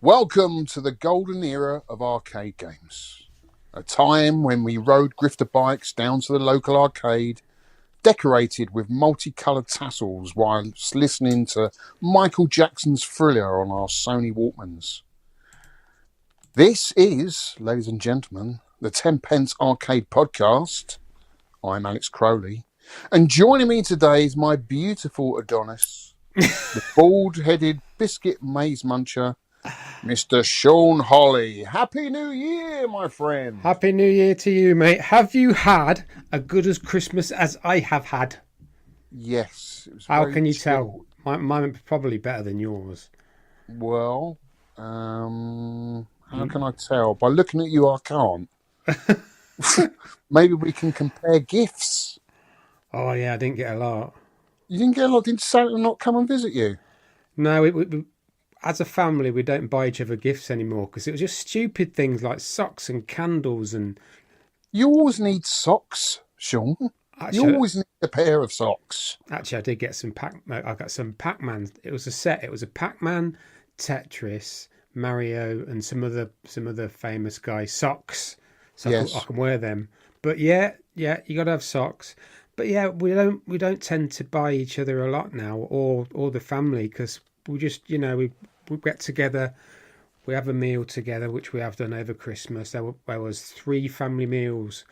Welcome to the golden era of arcade games. A time when we rode grifter bikes down to the local arcade, decorated with multicoloured tassels whilst listening to Michael Jackson's Thriller on our Sony Walkmans. This is, ladies and gentlemen, the 10 Pence Arcade Podcast. I'm Alex Crowley, and joining me today is my beautiful Adonis, the bald-headed biscuit maze muncher, Mr. Sean Holly. Happy New Year, my friend. Happy New Year to you, mate. Have you had a good as Christmas as I have had? Yes. It was How very can you chill. tell? Mine probably better than yours. Well, how can I tell? By looking at you, I can't. Maybe we can compare gifts. Oh, yeah, I didn't get a lot. You didn't get a lot. Did Santa not come and visit you? No, as a family, we don't buy each other gifts anymore because it was just stupid things like socks and candles and... You always need socks, Sean. You always need a pair of socks. Actually, I did get I got some Pac-Man. It was a set. It was a Pac-Man, Tetris, Mario, and some other famous guy socks. So Yes. I can wear them. But yeah, you got to have socks. But yeah, we don't tend to buy each other a lot now, or the family, because we just we get together, we have a meal together, which we have done over Christmas. There was 3 family meals.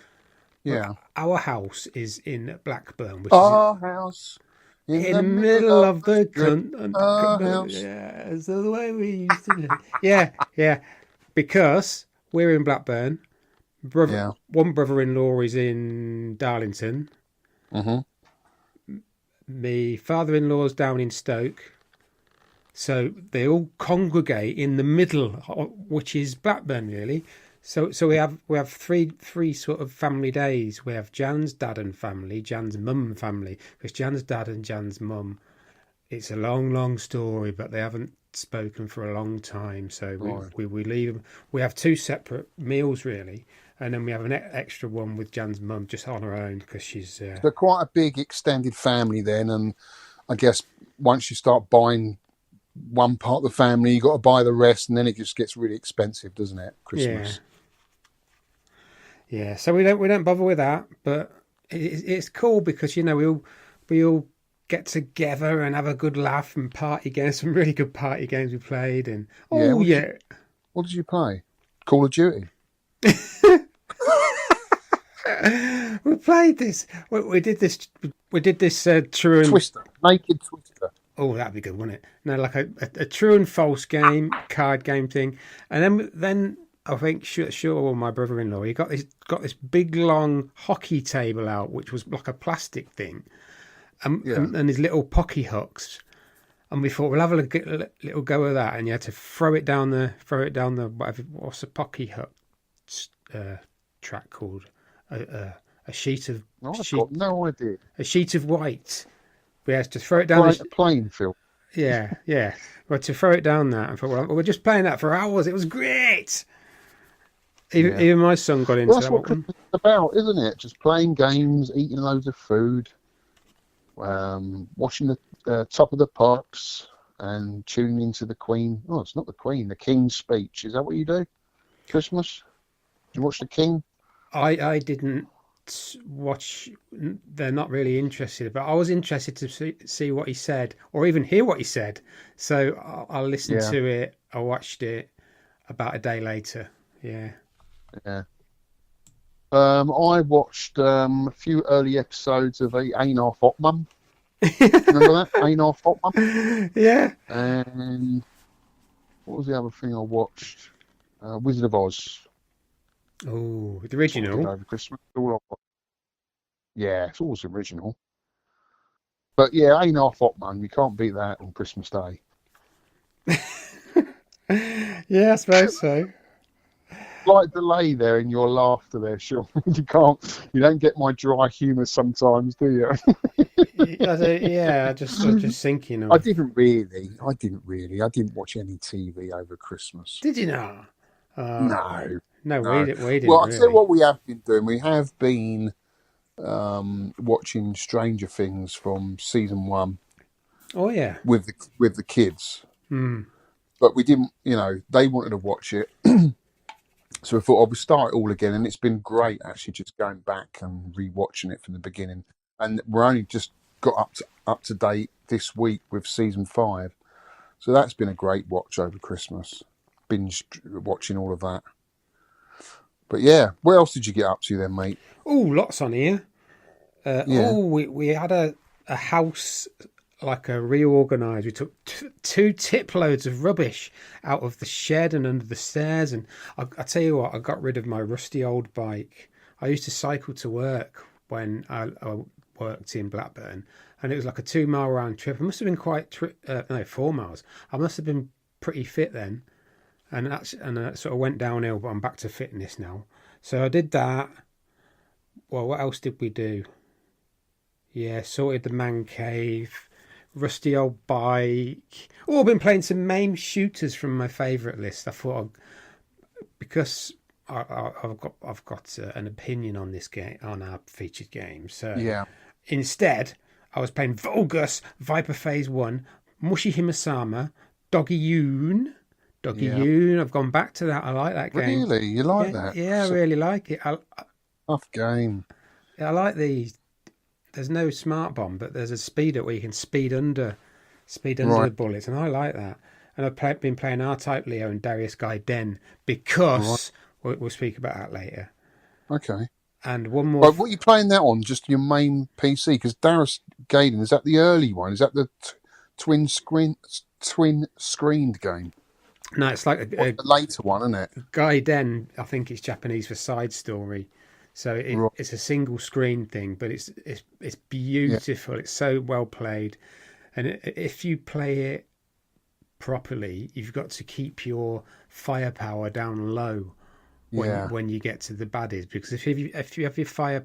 Yeah. Our house is in Blackburn, which Our house in the middle of the country. house. Yeah, so the way we used to do. Yeah. Because we're in Blackburn. Yeah. One brother-in-law is in Darlington. Mm-hmm. My father-in-law's down in Stoke. So they all congregate in the middle, which is Blackburn, really. So we have three sort of family days. We have Jan's dad and family, Jan's mum and family, because Jan's dad and Jan's mum, it's a long story, but they haven't spoken for a long time. So we leave them. We have 2 separate meals, really. And then we have an extra one with Jan's mum just on her own because she's... They're quite a big extended family then, and I guess once you start buying one part of the family, you got to buy the rest, and then it just gets really expensive, doesn't it? Christmas. Yeah. So we don't bother with that, but it's cool because we all get together and have a good laugh and party games. Some really good party games we played, and What did you play? Call of Duty. We played this. We did this. We did this true and Twister, Naked Twister. Oh, that'd be good, wouldn't it? No, like a true and false game, card game thing, and then I think sure my brother-in-law, he got this big long hockey table out, which was like a plastic thing, and his little pocky hooks, and we thought we'll have a little go of that, and you had to throw it down the whatever, what's a pocky hook track called? A sheet of... I've got no idea. A sheet of white. We had to throw it down... A playing field. Yeah. We had to throw it down that. I thought, well, we're just playing that for hours. It was great. Even my son got into that. That's what Christmas is about, isn't it? Just playing games, eating loads of food, watching the top of the pops, and tuning into the Queen. Oh, it's not the Queen, the King's speech. Is that what you do? Christmas? Do you watch the King? I didn't watch. They're not really interested, but I was interested to see what he said, or even hear what he said. So I listened to it. I watched it about a day later. Yeah. I watched a few early episodes of Ain't Our Hot Mum. Remember that? Ain't Our Hot Mum? Yeah. And what was the other thing I watched? Wizard of Oz. Oh, the original. Over Christmas. Yeah, it's always original. But yeah, Ain't Our Hot Mum. You can't beat that on Christmas Day. Yeah, I suppose so. Slight delay there in your laughter there, Sean. You don't get my dry humour sometimes, do you? I'm just thinking. I didn't really. I didn't watch any TV over Christmas. Did you not? No. We didn't. Well, I'll tell you what we have been doing. We have been watching Stranger Things from season 1. Oh yeah. With the kids. but we didn't. They wanted to watch it, so we thought, we'll start it all again, and it's been great actually, just going back and rewatching it from the beginning. And we're only just got up to date this week with season 5, so that's been a great watch over Christmas. Binge watching all of that. But yeah, what else did you get up to then, mate? Oh, lots on here. Yeah. We had a house reorganised. We took 2 tip loads of rubbish out of the shed and under the stairs, and I tell you what, I got rid of my rusty old bike. I used to cycle to work when I worked in Blackburn, and it was like a 2-mile round trip. I must have been 4 miles. I must have been pretty fit then, and I sort of went downhill, but I'm back to fitness now. So I did that. Well, what else did we do? Yeah, sorted the man cave, rusty old bike. Oh, I've been playing some MAME shooters from my favourite list. I thought, because I've got an opinion on this game, on our featured game. So Yeah. instead, I was playing Vulgus, Viper Phase 1, Mushi Himasama, Doggy Yoon. I've gone back to that. I like that game. Really? You like that? Yeah, I really like it. Tough game. I like these. There's no smart bomb, but there's a speeder where you can speed under the bullets, and I like that. And I've been playing R-Type Leo and Darius Guy Den because we'll speak about that later. Okay. And one more. But what are you playing that on? Just your main PC? Because Darius Gaiden, is that the early one? Is that the twin screened game? No, it's like a the later one, isn't it? Guy Den. I think it's Japanese for side story. So it's a single screen thing, but it's beautiful. Yeah. It's so well played, and if you play it properly, you've got to keep your firepower down low when you get to the baddies, because if you have your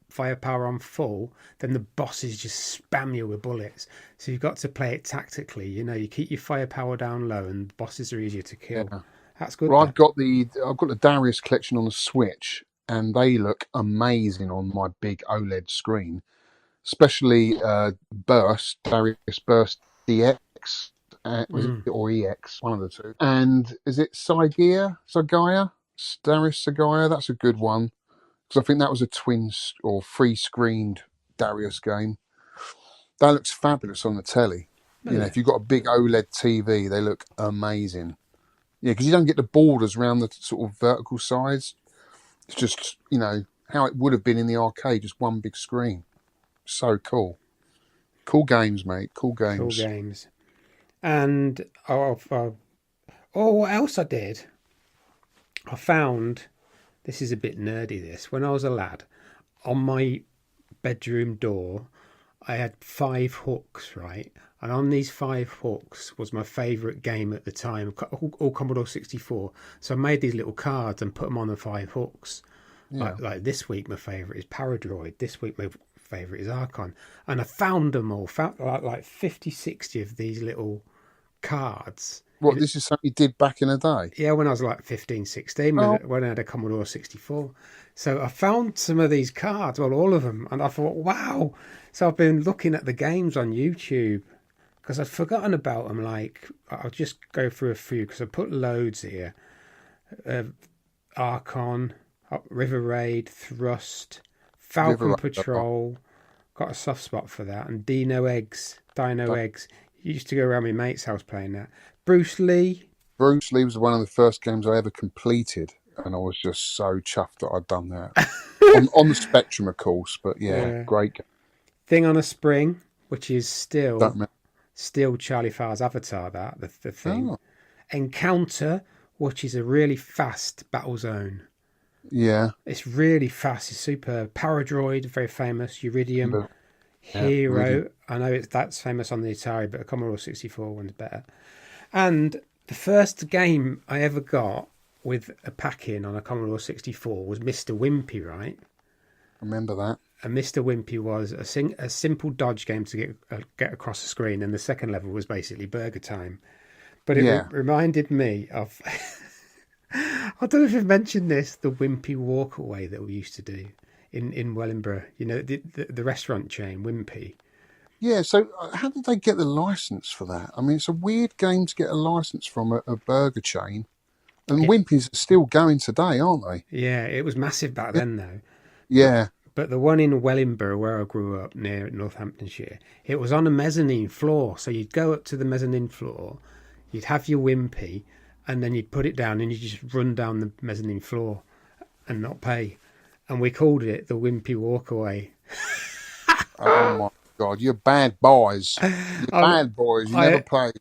firepower on full, then the bosses just spam you with bullets. So you've got to play it tactically. You keep your firepower down low, and the bosses are easier to kill. Yeah. That's good. Well, I've got the Darius collection on the Switch, and they look amazing on my big OLED screen, especially Burst, Darius Burst DX, or EX, one of the two. And is it Sagaya? Darius Sagaya? That's a good one, because I think that was a twin or free-screened Darius game. That looks fabulous on the telly. If you've got a big OLED TV, they look amazing. Yeah, because you don't get the borders around the sort of vertical sides. It's just, how it would have been in the arcade, just one big screen. So cool. Cool games, mate. Cool games. And, what else I did? I found, this is a bit nerdy, this. When I was a lad, on my bedroom door, I had 5 hooks, right? And on these 5 hooks was my favourite game at the time, all Commodore 64. So I made these little cards and put them on the 5 hooks. Yeah. Like this week, my favourite is Paradroid. This week, my favourite is Archon. And I found them all, like 50, 60 of these little cards. What, this is something you did back in the day? Yeah, when I was like 15, 16, when I had a Commodore 64. So I found some of these cards, all of them, and I thought, wow. So I've been looking at the games on YouTube, because I'd forgotten about them. Like, I'll just go through a few, because I put loads here. Archon, River Raid, Thrust, Falcon Patrol. Got a soft spot for that. And Dino Eggs. Used to go around my mate's house playing that. Bruce Lee was one of the first games I ever completed, and I was just so chuffed that I'd done that. on the Spectrum, of course, but yeah. Great game. Thing on a Spring, which is still Charlie Farr's Avatar, the thing. Oh. Encounter, which is a really fast battle zone. Yeah. It's really fast. It's super. Paradroid, very famous. Iridium. Hero. I know that's famous on the Atari, but a Commodore 64 one's better. And the first game I ever got with a pack-in on a Commodore 64 was Mr. Wimpy, right? I remember that. And Mr. Wimpy was a simple dodge game to get across the screen, and the second level was basically Burger Time. But it reminded me of... I don't know if you've mentioned this, the Wimpy Walkaway that we used to do in Wellingborough. The restaurant chain, Wimpy. Yeah, so how did they get the license for that? I mean, it's a weird game to get a license from a burger chain. And It, Wimpy's are still going today, aren't they? yeah, it was massive back then though. But Yeah. but the one in Wellingborough where I grew up near Northamptonshire, it was on a mezzanine floor. So you'd go up to the mezzanine floor, you'd have your Wimpy, and then you'd put it down and you just run down the mezzanine floor and not pay. And we called it the Wimpy Walkaway. Oh my God, you're bad boys. You're Um, bad boys. You never I play.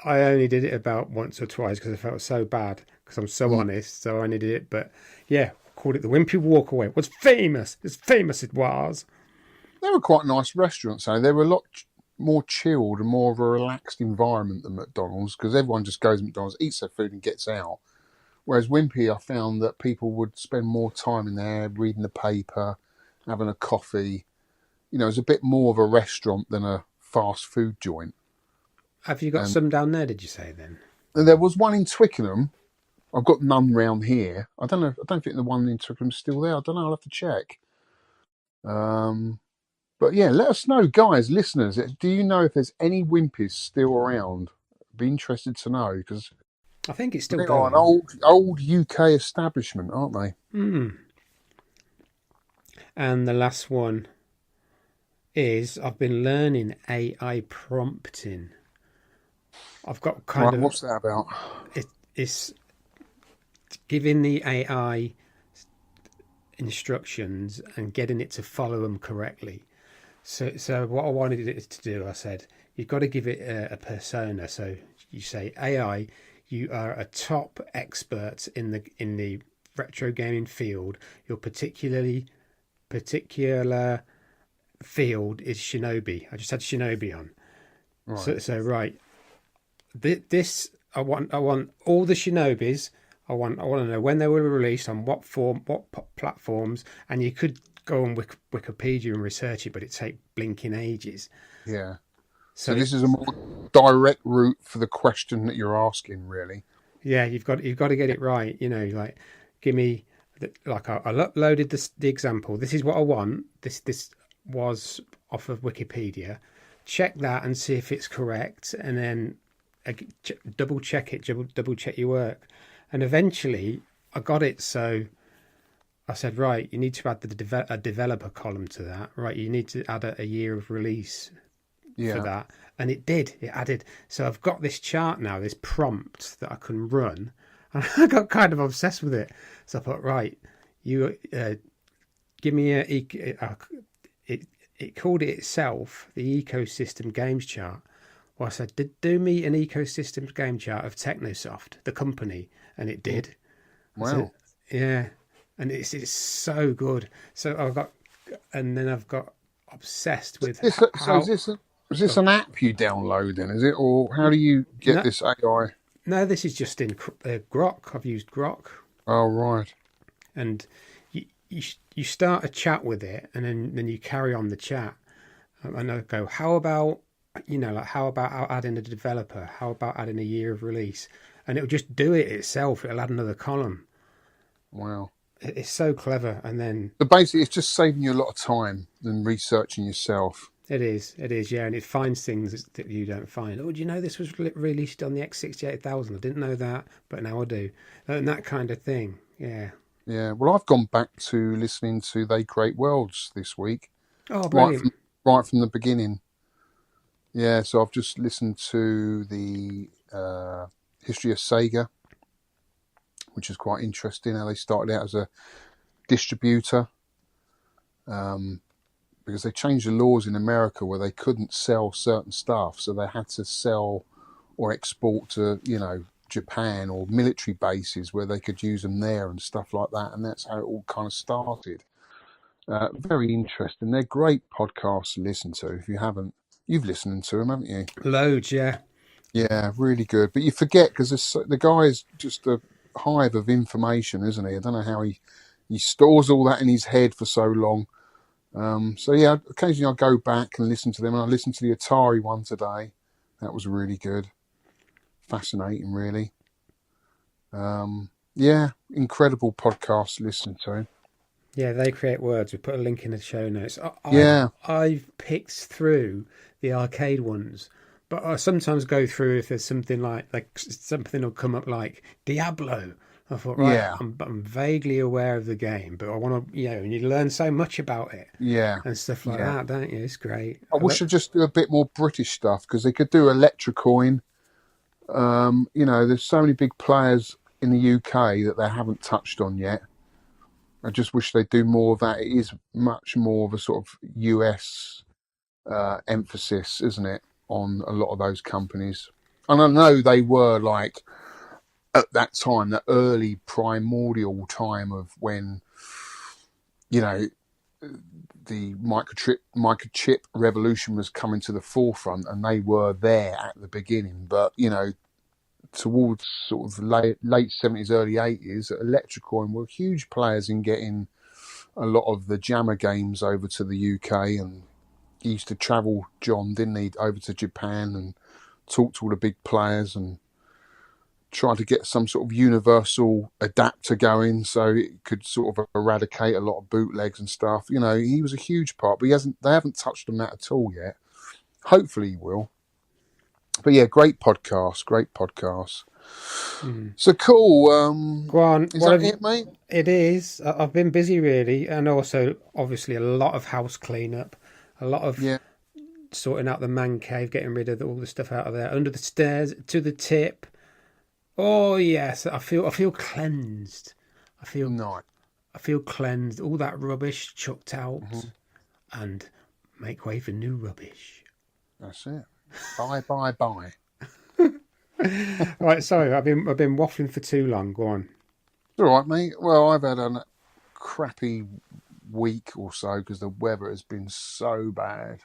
I only did it about once or twice because I felt so bad because I'm so honest. So I only did it, but yeah, called it the Wimpy Walkaway. It was famous. It's famous. It was. They were quite nice restaurants, though. They were a lot more chilled and more of a relaxed environment than McDonald's because everyone just goes to McDonald's, eats their food, and gets out. Whereas Wimpy, I found that people would spend more time in there reading the paper, having a coffee. You know, it was a bit more of a restaurant than a fast food joint. Have you got And some down there? Did you say then? there was one in Twickenham. I've got none round here. I don't know. I don't think the one in Twickenham's still there. I don't know. I'll have to check. But yeah, let us know, guys, listeners. Do you know if there's any Wimpies still around? Be interested to know because I think it's still they are an going. old UK establishment, aren't they? And the last one is I've been learning AI prompting. I've got kind Right, of what's that about? it's giving the AI instructions and getting it to follow them correctly. So what I wanted it to do, I said, you've got to give it a persona. So you say, AI, you are a top expert in the retro gaming field. Your particular field is Shinobi. I just had Shinobi on. Right. So right, this I want all the Shinobis. I want to know when they were released, on what platforms, and you could go on Wikipedia and research it, but it'd take blinking ages. Yeah. So So this is a more direct route for the question that you're asking, really. yeah, you've got to get it right. You know, like give me like I uploaded the example. This is what I want. This was off of Wikipedia. Check that and see if it's correct, and then double check it. Double check your work. And eventually, I got it. So I said, right, you need to add a developer column to that. Right, you need to add a year of release for that. And it did. It added. So I've got this chart now, this prompt that I can run. And I got kind of obsessed with it. So I thought, right, you give me it called it itself the ecosystem games chart. Well, I said, do me an ecosystem game chart of Technosoft, the company, and it did. Wow. Said, yeah, and it's so good. So I've got obsessed with how. So is this an app you download then? Is it, or how do you get this AI? No, this is just in Grok. I've used Grok. Oh, right. And you start a chat with it, and then you carry on the chat. And I go, how about adding a developer? How about adding a year of release? And it'll just do it itself. It'll add another column. Wow. It's so clever. And then So basically, it's just saving you a lot of time than researching yourself. it is, yeah. And it finds things that you don't find. Oh, do you know this was released on the X68000? I didn't know that, but now I do. And that kind of thing. Yeah. Yeah. Well, I've gone back to listening to They Create Worlds this week. Oh, brilliant. Right from the beginning. Yeah, so I've just listened to the history of Sega, which is quite interesting. How they started out as a distributor, because they changed the laws in America where they couldn't sell certain stuff, so they had to sell or export to, Japan or military bases where they could use them there and stuff like that. And that's how it all kind of started. Very interesting. They're great podcasts to listen to. If you haven't, you've listened to them, haven't you? Loads, yeah. Yeah, really good. But you forget because the guy is just a hive of information, isn't he? I don't know how he stores all that in his head for so long. So yeah, occasionally I go back and listen to them. And I listened to the Atari one today. That was really good. Fascinating, really. Yeah, incredible podcast to listen to. Yeah, they create words. We put a link in the show notes. Yeah, I've picked through the arcade ones, but I sometimes go through if there's something like something will come up like Diablo. I thought, right, yeah, I'm vaguely aware of the game, but I want to, and you learn so much about it yeah, and stuff like yeah. that, don't you? It's great. I wish I'd just do a bit more British stuff because they could do Electrocoin. There's so many big players in the UK that they haven't touched on yet. I just wish they'd do more of that. It is much more of a sort of US emphasis, isn't it, on a lot of those companies? And I know they were like at that time, the early primordial time of when, you know, the microchip revolution was coming to the forefront, and they were there at the beginning. But towards sort of the late 70s, early 80s, Electrocoin were huge players in getting a lot of the Jammer games over to the UK, and he used to travel, John, didn't he, over to Japan and talk to all the big players and try to get some sort of universal adapter going so it could sort of eradicate a lot of bootlegs and stuff. He was a huge part, but they haven't touched on that at all yet. Hopefully he will. But yeah, great podcast. So cool. Go on. Is that it, mate? It is. I've been busy really, and also obviously a lot of house cleanup, a lot of Yeah. sorting out the man cave, getting rid of all the stuff out of there, under the stairs to the tip. Oh yes, I feel cleansed. I feel No. I feel cleansed. All that rubbish chucked out, Mm-hmm. and make way for new rubbish. That's it. Bye. Right, sorry, I've been waffling for too long. Go on. All right, mate. Well, I've had a crappy week or so because the weather has been so bad.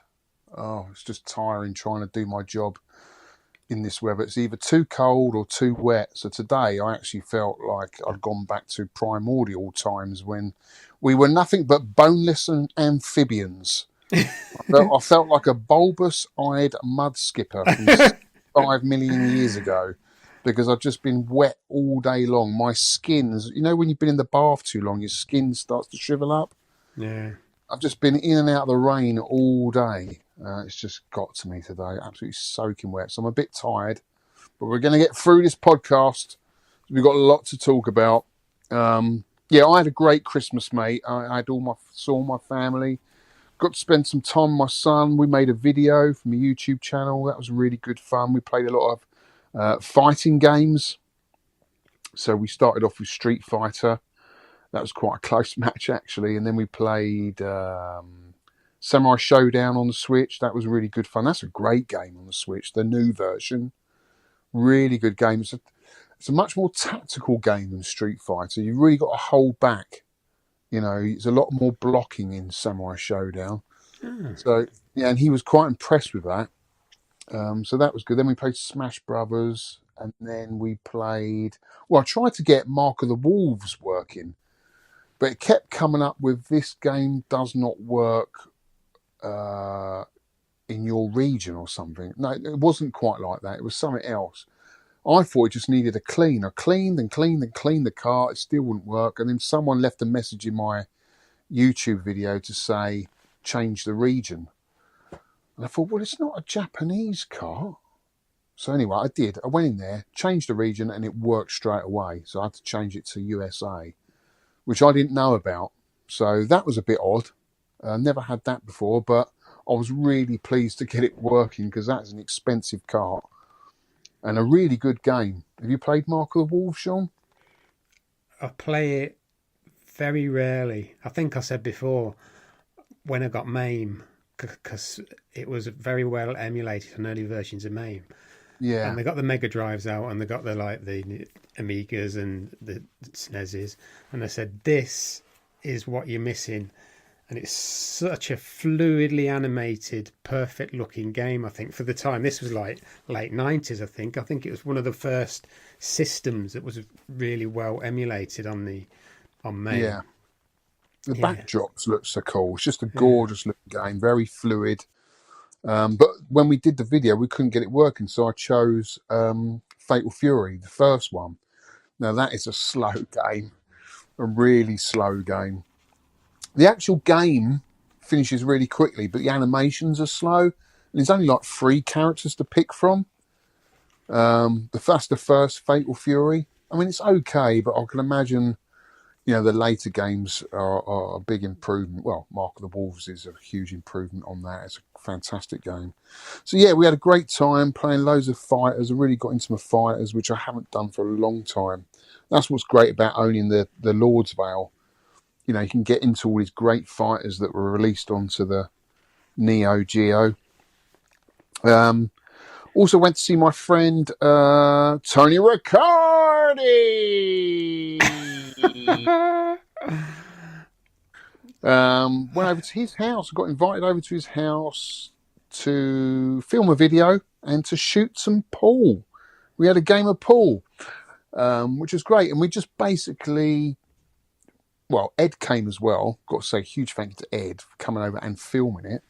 Oh, it's just tiring trying to do my job in this weather. It's either too cold or too wet. So today I actually felt like I'd gone back to primordial times when we were nothing but boneless and amphibians. I felt like a bulbous-eyed mud skipper from 5 million years ago because I've just been wet all day long. My skin's, when you've been in the bath too long, your skin starts to shrivel up. Yeah. I've just been in and out of the rain all day. It's just got to me today, absolutely soaking wet. So I'm a bit tired, but we're going to get through this podcast. We've got a lot to talk about. Yeah, I had a great Christmas, mate. I saw my family. Got to spend some time with my son. We made a video from a YouTube channel. That was really good fun. We played a lot of fighting games. So we started off with Street Fighter. That was quite a close match, actually. And then we played Samurai Showdown on the Switch. That was really good fun. That's a great game on the Switch, the new version. Really good game. It's a much more tactical game than Street Fighter. You've really got to hold back. There's a lot more blocking in Samurai Showdown. So, yeah, and he was quite impressed with that. So that was good. Then we played Smash Brothers, and then we played... Well, I tried to get Mark of the Wolves working, but it kept coming up with this game does not work in your region or something. No, it wasn't quite like that. It was something else. I thought it just needed a clean. I cleaned and cleaned and cleaned the car. It still wouldn't work. And then someone left a message in my YouTube video to say, change the region. And I thought, well, it's not a Japanese car. So anyway, I did. I went in there, changed the region, and it worked straight away. So I had to change it to USA, which I didn't know about. So that was a bit odd. Never had that before, but I was really pleased to get it working because that's an expensive car. And a really good game. Have you played Mark of the Wolves, Sean? I play it very rarely. I think I said before when I got MAME, because it was very well emulated on early versions of MAME. Yeah. And they got the Mega Drives out, and they got the Amigas and the SNESes, and they said this is what you're missing. And it's such a fluidly animated, perfect looking game, I think, for the time. This was like late 90s, I think. I think it was one of the first systems that was really well emulated on MAME. Yeah. The backdrops look so cool. It's just a gorgeous looking game, very fluid. But when we did the video, we couldn't get it working. So I chose Fatal Fury, the first one. Now, that is a slow game, a really slow game. The actual game finishes really quickly, but the animations are slow, and there's only like 3 characters to pick from. That's the first Fatal Fury. I mean, it's okay, but I can imagine, the later games are a big improvement. Well, Mark of the Wolves is a huge improvement on that. It's a fantastic game. So yeah, we had a great time playing loads of fighters. I really got into my fighters, which I haven't done for a long time. That's what's great about owning the Lord's Vale. You can get into all these great fighters that were released onto the Neo Geo. Also went to see my friend Tony Riccardi. Went over to his house. Got invited over to his house to film a video and to shoot some pool. We had a game of pool, which was great. And we just basically, Ed came as well. Got to say a huge thank you to Ed for coming over and filming it.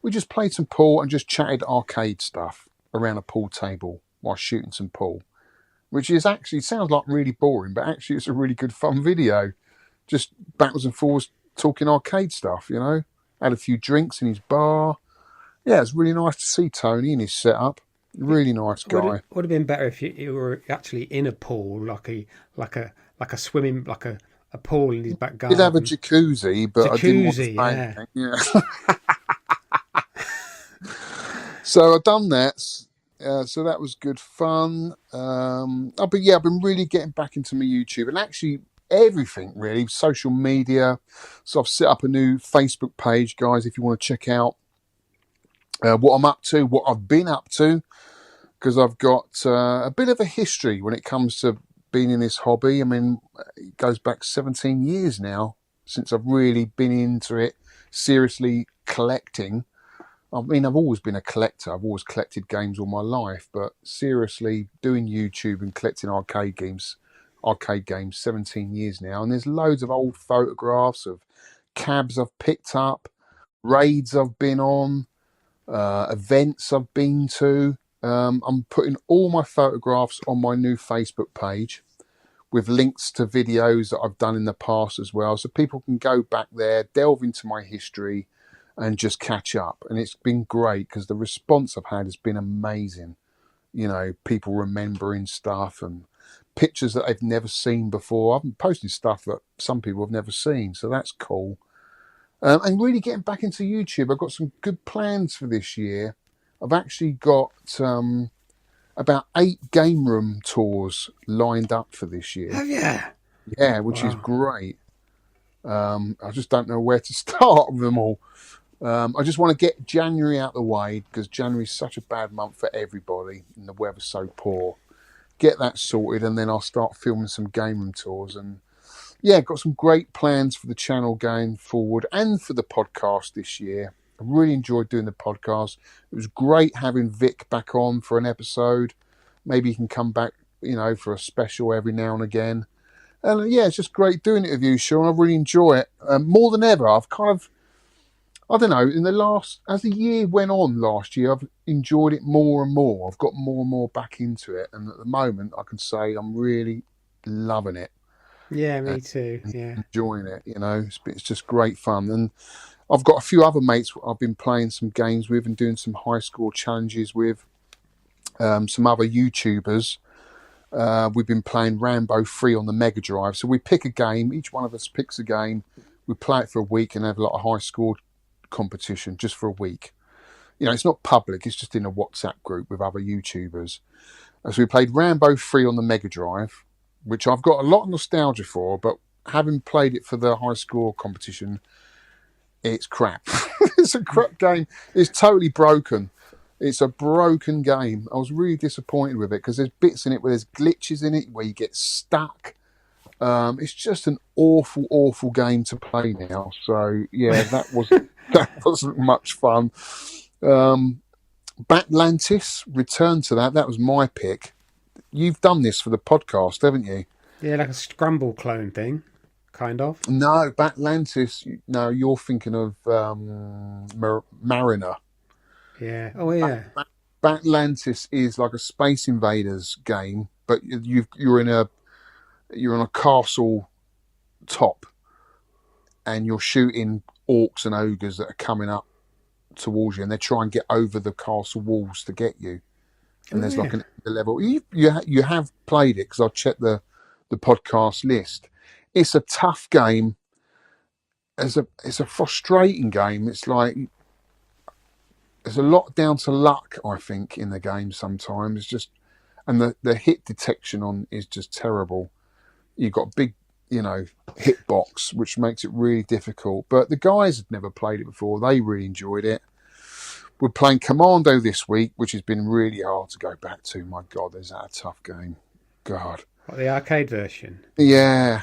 We just played some pool and just chatted arcade stuff around a pool table while shooting some pool, which is actually sounds like really boring, but actually it's a really good fun video. Just backwards and forwards talking arcade stuff, Had a few drinks in his bar. Yeah, it's really nice to see Tony in his setup. Really nice guy. Would have been better if you were actually in a pool, like a swimming, like a pool in his back garden. Did have a jacuzzi, but I didn't want to say anything. Yeah. So I've done that. So that was good fun. I've been really getting back into my YouTube and actually everything really, social media. So I've set up a new Facebook page, guys, if you want to check out what I'm up to, what I've been up to, because I've got a bit of a history when it comes to being in this hobby. I mean, it goes back 17 years now since I've really been into it, seriously collecting. I mean, I've always been a collector. I've always collected games all my life, but seriously doing YouTube and collecting arcade games 17 years now. And there's loads of old photographs of cabs I've picked up, raids I've been on, events I've been to. I'm putting all my photographs on my new Facebook page with links to videos that I've done in the past as well. So people can go back there, delve into my history and just catch up. And it's been great because the response I've had has been amazing. People remembering stuff and pictures that they've never seen before. I've been posting stuff that some people have never seen, so that's cool. And really getting back into YouTube. I've got some good plans for this year. I've actually got about 8 game room tours lined up for this year. Have you? Yeah, which is great. I just don't know where to start with them all. I just want to get January out of the way because January is such a bad month for everybody and the weather's so poor. Get that sorted and then I'll start filming some game room tours. And yeah, got some great plans for the channel going forward and for the podcast this year. I really enjoyed doing the podcast. It was great having Vic back on for an episode. Maybe he can come back, for a special every now and again. And yeah, it's just great doing it with you, Sean. I really enjoy it. More than ever, I've kind of, I don't know, as the year went on last year, I've enjoyed it more and more. I've got more and more back into it. And at the moment, I can say I'm really loving it. Yeah, me too. Yeah. Enjoying it, It's just great fun. And I've got a few other mates I've been playing some games with and doing some high score challenges with. Some other YouTubers. We've been playing Rambo 3 on the Mega Drive. So we pick a game. Each one of us picks a game. We play it for a week and have a lot of high score competition just for a week. It's not public. It's just in a WhatsApp group with other YouTubers. So we played Rambo 3 on the Mega Drive, which I've got a lot of nostalgia for, but having played it for the high score competition, it's crap. It's a crap game. It's totally broken. It's a broken game. I was really disappointed with it because there's bits in it where there's glitches in it where you get stuck. It's just an awful, awful game to play now. So yeah, that wasn't much fun. Batlantis, return to that. That was my pick. You've done this for the podcast, haven't you? Yeah, like a Scramble clone thing, kind of. No, Batlantis. No, you're thinking of Mariner. Yeah. Oh, yeah. Batlantis is like a Space Invaders game, but you're in a castle top, and you're shooting orcs and ogres that are coming up towards you, and they try and get over the castle walls to get you. And there's like an level. You have played it, because I checked the podcast list. It's a tough game. It's a frustrating game. It's like there's a lot down to luck, I think, in the game sometimes. It's just, and the hit detection on is just terrible. You've got a big, hitbox, which makes it really difficult. But the guys had never played it before. They really enjoyed it. We're playing Commando this week, which has been really hard to go back to. My God, is that a tough game? God. What, the arcade version? Yeah.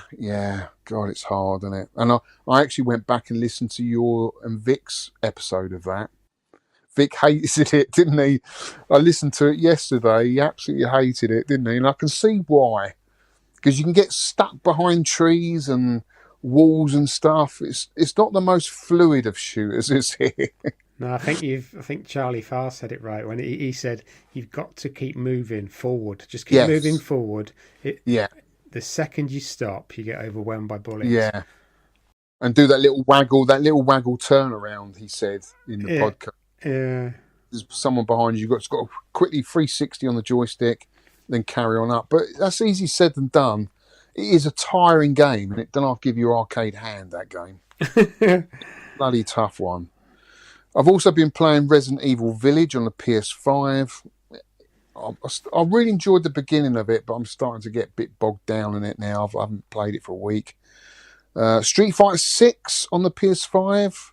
God, it's hard, isn't it? And I actually went back and listened to your and Vic's episode of that. Vic hated it, didn't he? I listened to it yesterday. He absolutely hated it, didn't he? And I can see why. Because you can get stuck behind trees and walls and stuff. It's not the most fluid of shooters, is it? No, I think Charlie Farr said it right when he said you've got to keep moving forward. Just keep moving forward. The second you stop, you get overwhelmed by bullets. Yeah. And do that little waggle turnaround, he said in the podcast. Yeah. There's someone behind you. You've got to quickly 360 on the joystick, then carry on up. But that's easy said than done. It is a tiring game, and it don't give you arcade hand, that game. Bloody tough one. I've also been playing Resident Evil Village on the PS5. I really enjoyed the beginning of it, but I'm starting to get a bit bogged down in it now. I haven't played it for a week. Street Fighter 6 on the PS5.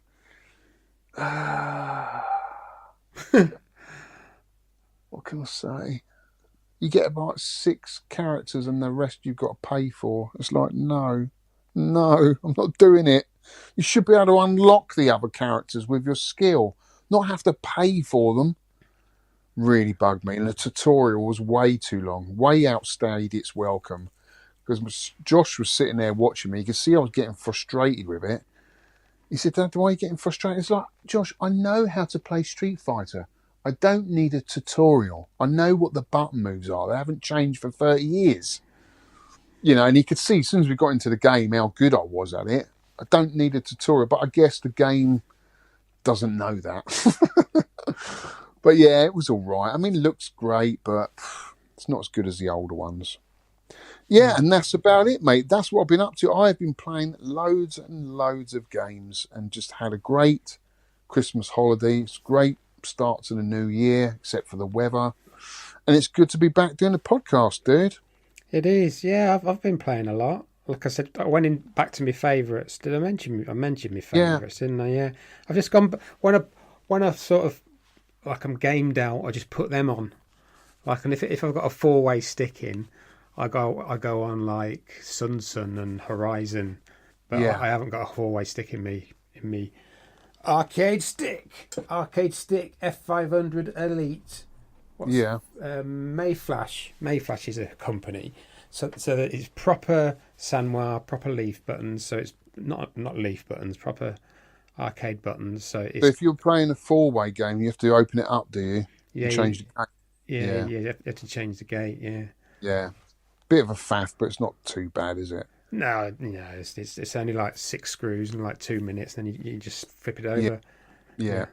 What can I say? You get about 6 characters and the rest you've got to pay for. It's like, no, I'm not doing it. You should be able to unlock the other characters with your skill, not have to pay for them. Really bugged me. And the tutorial was way too long, way outstayed its welcome. Because Josh was sitting there watching me. You could see I was getting frustrated with it. He said, Dad, why are you getting frustrated? It's like, Josh, I know how to play Street Fighter. I don't need a tutorial. I know what the button moves are. They haven't changed for 30 years. And he could see as soon as we got into the game how good I was at it. I don't need a tutorial, but I guess the game doesn't know that. But yeah, it was all right. I mean, it looks great, but it's not as good as the older ones. Yeah, and that's about it, mate. That's what I've been up to. I've been playing loads and loads of games and just had a great Christmas holiday. It's a great start to the new year, except for the weather. And it's good to be back doing the podcast, dude. It is, yeah. I've been playing a lot. Like I said, I went back to my favourites. Did I mention my favourites, didn't I? Yeah. I've just gone when I sort of like I'm gamed out, I just put them on. Like, and if I've got a 4-way stick in, I go on like Sun and Horizon, but I haven't got a 4-way stick in me arcade stick F500 Elite. Mayflash is a company. So that it's proper Sanwa, proper leaf buttons. So it's not leaf buttons, proper arcade buttons. So if you're playing a 4-way game, you have to open it up, do you? Yeah, change the gate. Yeah, you have to change the gate. Yeah. Yeah, bit of a faff, but it's not too bad, is it? No, it's only like 6 screws in like 2 minutes, then you just flip it over. Yeah.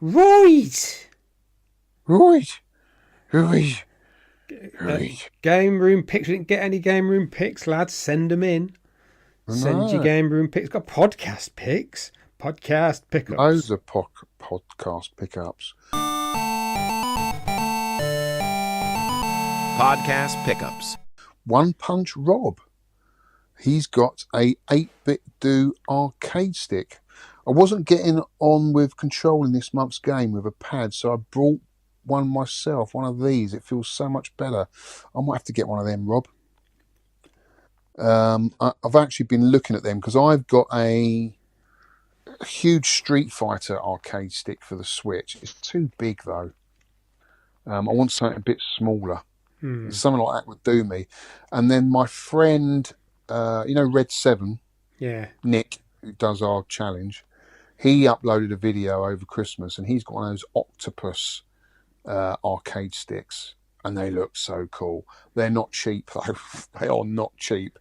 Right. Right. Game room picks. We didn't get any game room picks, lads. Send them in. Send your game room picks. Got podcast picks. Podcast pickups. Loads of podcast pickups. Podcast pickups. One Punch Rob. He's got a 8-bit do arcade stick. I wasn't getting on with controlling this month's game with a pad, so I brought one myself, one of these. It feels so much better. I might have to get one of them, Rob. I've actually been looking at them because I've got a huge Street Fighter arcade stick for the Switch. It's too big though. I want something a bit smaller. Something like that would do me. And then my friend, Red 7, Nick, who does our challenge, he uploaded a video over Christmas, and he's got one of those octopus arcade sticks, and they look so cool. They're not cheap though. They are not cheap,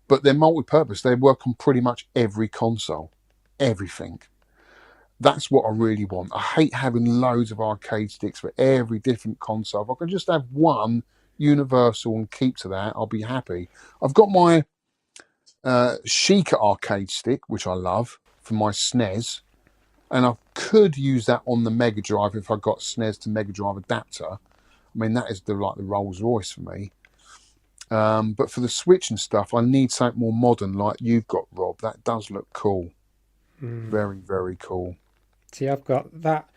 but they're multi-purpose. They work on pretty much every console, everything. That's what I really want. I hate having loads of arcade sticks for every different console. If I can just have one universal and keep to that, I'll be happy. I've got my Sheikah arcade stick, which I love, for my SNES, and I could use that on the Mega Drive if I got SNES to Mega Drive adapter. I mean, that is the Rolls Royce for me. But for the Switch and stuff, I need something more modern, like you've got, Rob. That does look cool. Very, very cool. See, I've got that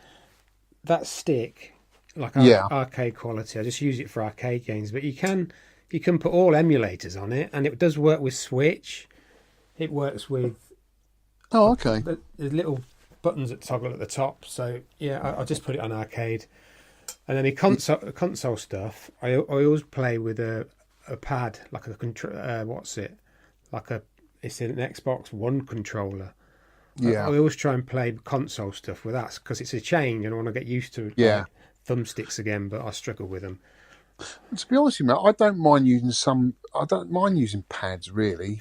stick, like arcade quality. I just use it for arcade games, but you can put all emulators on it, and it does work with Switch. It works with okay. The little buttons that toggle at the top. So yeah, I'll just put it on arcade. And then the console stuff, I always play with a pad, like a it's an Xbox One controller. Yeah, I always try and play console stuff with that because it's a change, and I want to get used to thumbsticks again. But I struggle with them. To be honest with you, I don't mind using pads really.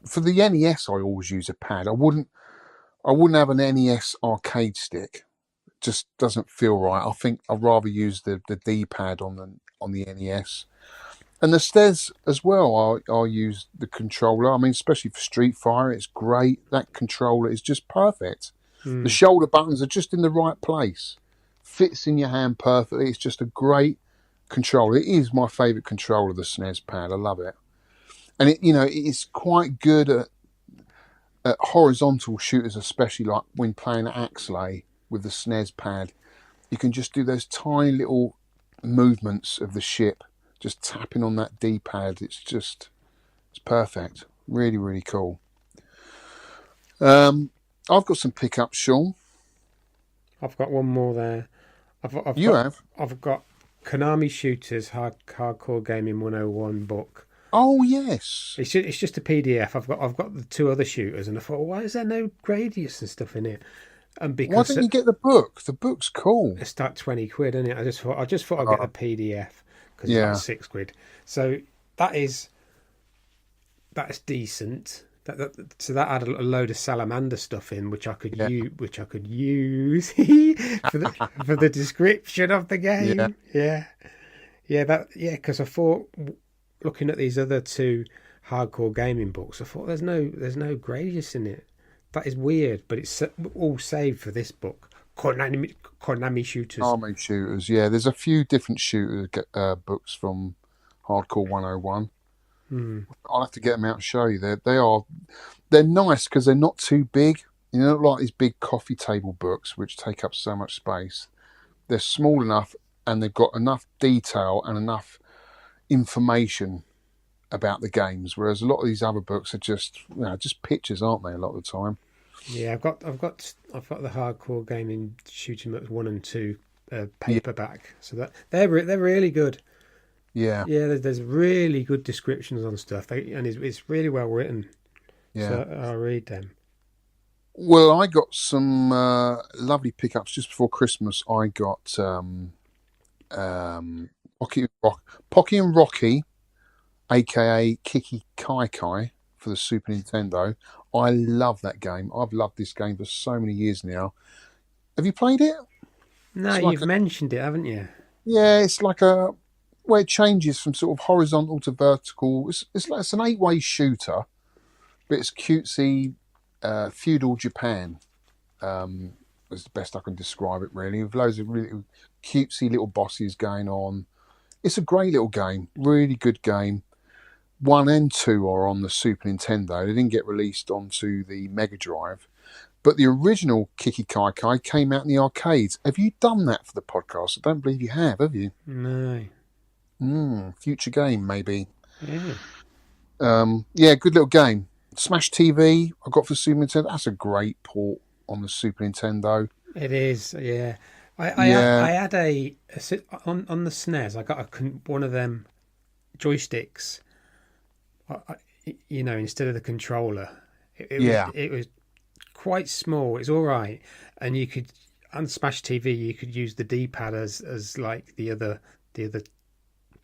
For the NES, I always use a pad. I wouldn't have an NES arcade stick. It just doesn't feel right. I think I'd rather use the D-pad on the NES. And the SNES as well, I'll use the controller. I mean, especially for Street Fighter, it's great. That controller is just perfect. The shoulder buttons are just in the right place. Fits in your hand perfectly. It's just a great controller. It is my favourite controller, the SNES pad. I love it. And it's quite good at horizontal shooters, especially like when playing Axlay with the SNES pad. You can just do those tiny little movements of the ship, just tapping on that D-pad. It's perfect. Really, really cool. I've got some pickups, Sean. I've got one more there. I've got Konami Shooters Hardcore Gaming 101 book. Oh yes, it's just a PDF. I've got the two other shooters, and I thought, why is there no gradius and stuff in it? And because why don't you get the book? The book's cool. It's like £20, isn't it? I just thought I'd get the PDF because it's like £6. So that's decent. So that had a load of Salamander stuff in, which I could use for the description of the game. Because I thought, looking at these other two hardcore gaming books, I thought there's no gradius in it. That is weird, but it's all saved for this book. Konami Shooters. Konami Shooters, yeah. There's a few different shooter books from Hardcore 101. I'll have to get them out and show you. They're nice because they're not too big. Not like these big coffee table books which take up so much space. They're small enough, and they've got enough detail and enough information about the games. Whereas a lot of these other books are just pictures, aren't they? A lot of the time. Yeah, I've got the Hardcore Gaming Shooting Books 1 and 2 paperback. So that they're really good. Yeah, there's really good descriptions on stuff, and it's really well written. Yeah, so I'll read them. Well, I got some lovely pickups just before Christmas. I got Pocky and Rocky, aka Kiki Kai Kai, for the Super Nintendo. I love that game. I've loved this game for so many years now. Have you played it? No, you've mentioned it, haven't you? Yeah, it's like where it changes from sort of horizontal to vertical. It's an 8-way shooter, but it's cutesy feudal Japan. Is the best I can describe it, really, with loads of really cutesy little bosses going on. It's a great little game, really good game. 1 and 2 are on the Super Nintendo. They didn't get released onto the Mega Drive. But the original Kiki Kai Kai came out in the arcades. Have you done that for the podcast? I don't believe you have you? No. Future game, maybe. Yeah. Good little game. Smash TV, I got for Super Nintendo. That's a great port on the Super Nintendo. It is, yeah. I had on the SNES. I got one of them joysticks. Instead of the controller, it was quite small. It's all right, and you could on Smash TV you could use the D-pad as like the other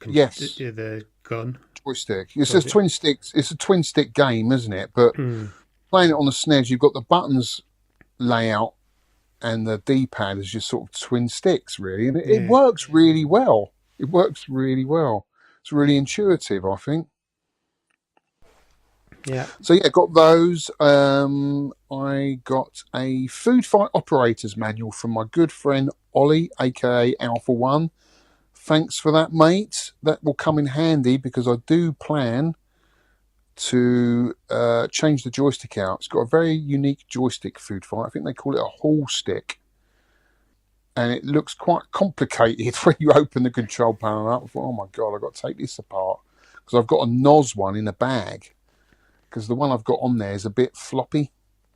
Yes, the gun. joystick. It says twin sticks. It's a twin stick game, isn't it? But playing it on the SNES, you've got the buttons layout and the D-pad is just sort of twin sticks, really, and it works really well. It works really well. It's really intuitive, I think. Yeah. So yeah, got those. I got a food fight operator's manual from my good friend Ollie, aka Alpha One. Thanks for that, mate. That will come in handy because I do plan to change the joystick out. It's got a very unique joystick, food fight. I think they call it a hall stick. And it looks quite complicated when you open the control panel up. I thought, oh my God, I've got to take this apart. Because I've got a NOS one in a bag. Because the one I've got on there is a bit floppy,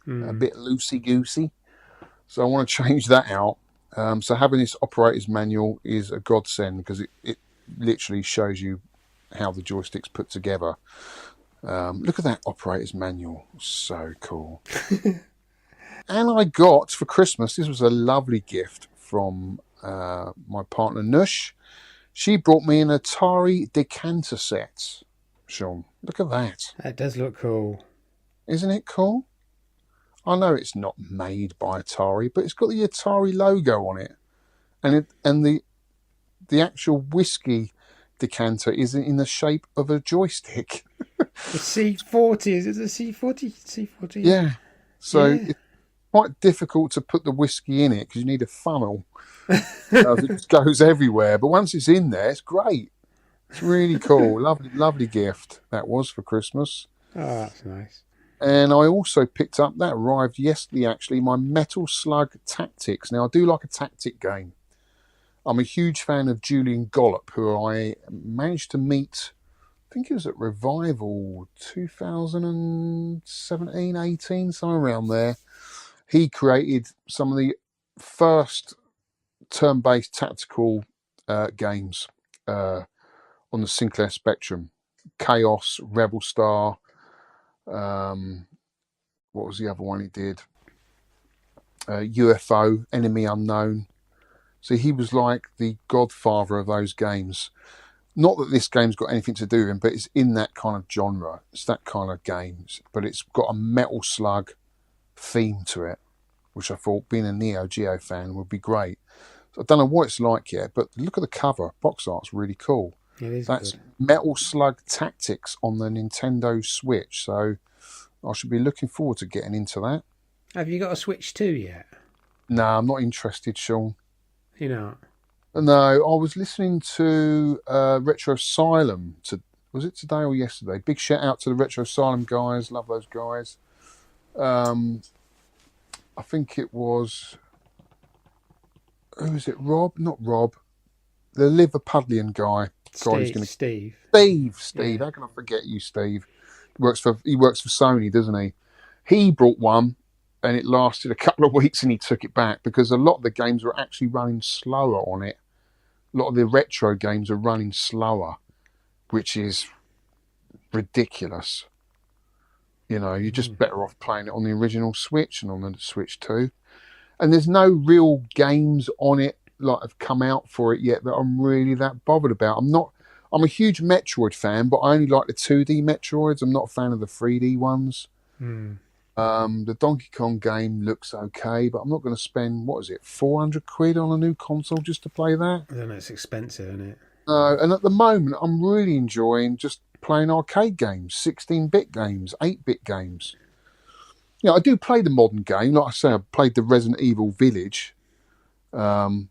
a bit loosey-goosey. So I want to change that out. So having this operator's manual is a godsend because it literally shows you how the joystick's put together. Look at that operator's manual. So cool. And I got, for Christmas, this was a lovely gift from my partner Nush. She brought me an Atari decanter set. Sean, look at that. That does look cool. Isn't it cool? I know it's not made by Atari, but it's got the Atari logo on it. And the actual whiskey decanter is in the shape of a joystick. The C40, is it the C40? C40? Yeah. So it's quite difficult to put the whiskey in it because you need a funnel. It just goes everywhere. But once it's in there, it's great. It's really cool. Lovely gift that was for Christmas. Oh, that's nice. And I also picked up, that arrived yesterday actually, my Metal Slug Tactics. Now, I do like a tactic game. I'm a huge fan of Julian Gollop, who I managed to meet, I think it was at Revival 2017, 18, somewhere around there. He created some of the first turn-based tactical games on the Sinclair Spectrum. Chaos, Rebel Star, what was the other one he did? UFO, Enemy Unknown. So he was like the godfather of those games. Not that this game's got anything to do with him, but it's in that kind of genre. It's that kind of games. But it's got a Metal Slug theme to it, which I thought, being a Neo Geo fan, would be great. So I don't know what it's like yet, but look at the cover. Box art's really cool. It is That's good. Metal Slug Tactics on the Nintendo Switch. So I should be looking forward to getting into that. Have you got a Switch 2 yet? No, I'm not interested, Sean. You know. No, I was listening to Retro Asylum. Was it today or yesterday? Big shout out to the Retro Asylum guys. Love those guys. I think it was... Who is it? Rob? Not Rob. The Liverpudlian guy. Steve. Steve. How can I forget you, Steve? He works for Sony, doesn't he? He brought one, and it lasted a couple of weeks, and he took it back because a lot of the games were actually running slower on it. A lot of the retro games are running slower, which is ridiculous. You know, you're just better off playing it on the original Switch and on the Switch 2. And there's no real games on it like have come out for it yet that I'm really that bothered about. I'm a huge Metroid fan, but I only like the 2D Metroids. I'm not a fan of the 3D ones. The Donkey Kong game looks okay, but I'm not going to spend, what is it, 400 quid on a new console just to play that? I don't know, it's expensive, isn't it? And at the moment, I'm really enjoying just playing arcade games, 16-bit games, 8-bit games. You know, I do play the modern game. Like I say, I played the Resident Evil Village. And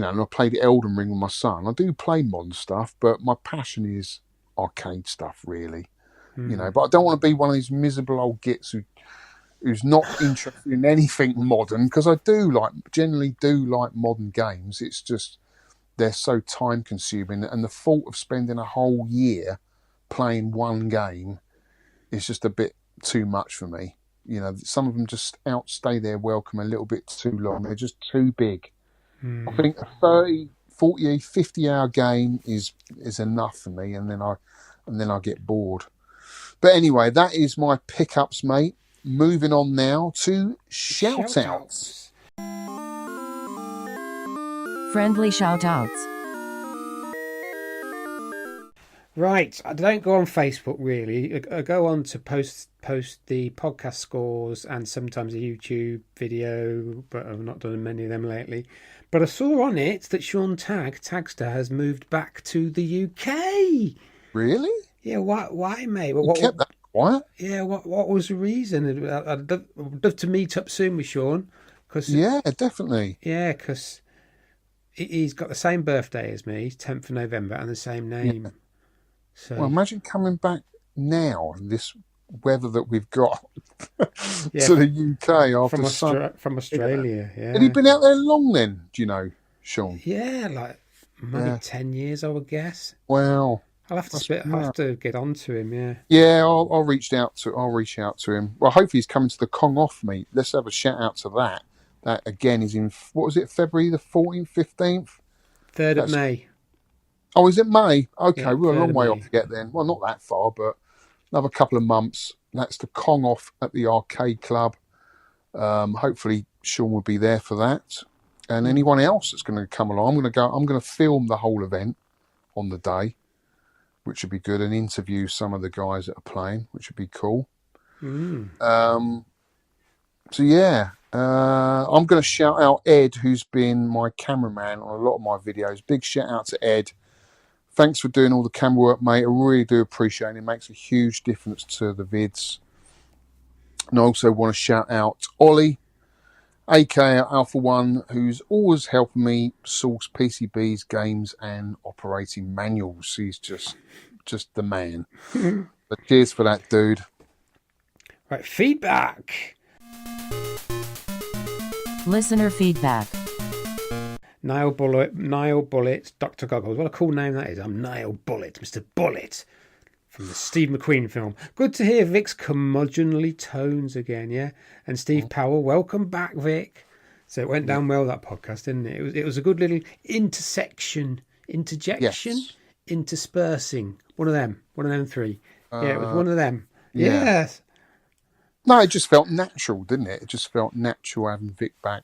I played Elden Ring with my son. I do play modern stuff, but my passion is arcade stuff, really. You know, but I don't want to be one of these miserable old gits who's not interested in anything modern, because I generally do like modern games. It's just they're so time consuming, and the thought of spending a whole year playing one game is just a bit too much for me. You know, some of them just outstay their welcome a little bit too long. They're just too big. I think a 30, 40, 50-hour game is enough for me, and then I get bored. But anyway, that is my pickups, mate. Moving on now to shout-outs. Friendly shout-outs. Right, I don't go on Facebook really. I go on to post the podcast scores and sometimes a YouTube video, but I've not done many of them lately. But I saw on it that Sean Tagster has moved back to the UK. Really? Yeah, why, mate? You kept that quiet? Yeah, what was the reason? I'd love to meet up soon with Sean. Yeah, definitely. Yeah, because he's got the same birthday as me, 10th of November, and the same name. Yeah. So, Well, imagine coming back now, this weather that we've got yeah, to the UK after from Australia. Yeah. Had he been out there long then, do you know, Sean? Yeah, like maybe 10 years, I would guess. Wow. I'll have to get on to him. Yeah. Yeah, I'll reach out to him. Well, hopefully he's coming to the Kong Off meet. Let's have a shout out to that. That again is in, what was it, February the 14th, 15th? 3rd of May. Oh, is it May? Okay, Yeah, we're a long way May. off to get then. Well, not that far, but another couple of months. That's the Kong Off at the Arcade Club. Hopefully Sean will be there for that. And anyone else that's going to come along, I'm going to film the whole event on the day, which would be good, and interview some of the guys that are playing, which would be cool. So yeah, I'm going to shout out Ed, who's been my cameraman on a lot of my videos. Big shout out to Ed. Thanks for doing all the camera work, mate. I really do appreciate it. It makes a huge difference to the vids. And I also want to shout out Ollie, aka Alpha One, who's always helping me source PCBs, games, and operating manuals. He's just the man. But cheers for that, dude. Right, feedback. Listener feedback. Niall Bullet, Dr. Goggles. What a cool name that is. I'm Niall Bullet, Mr. Bullet, from the Steve McQueen film. Good to hear Vic's curmudgeonly tones again, yeah? And Steve Powell, welcome back, Vic. So it went down well, that podcast, didn't it? It was a good little interjection, Yes. interspersing. One of them three. Yeah, it was one of them. Yeah. Yes. No, it just felt natural, didn't it? It just felt natural having Vic back.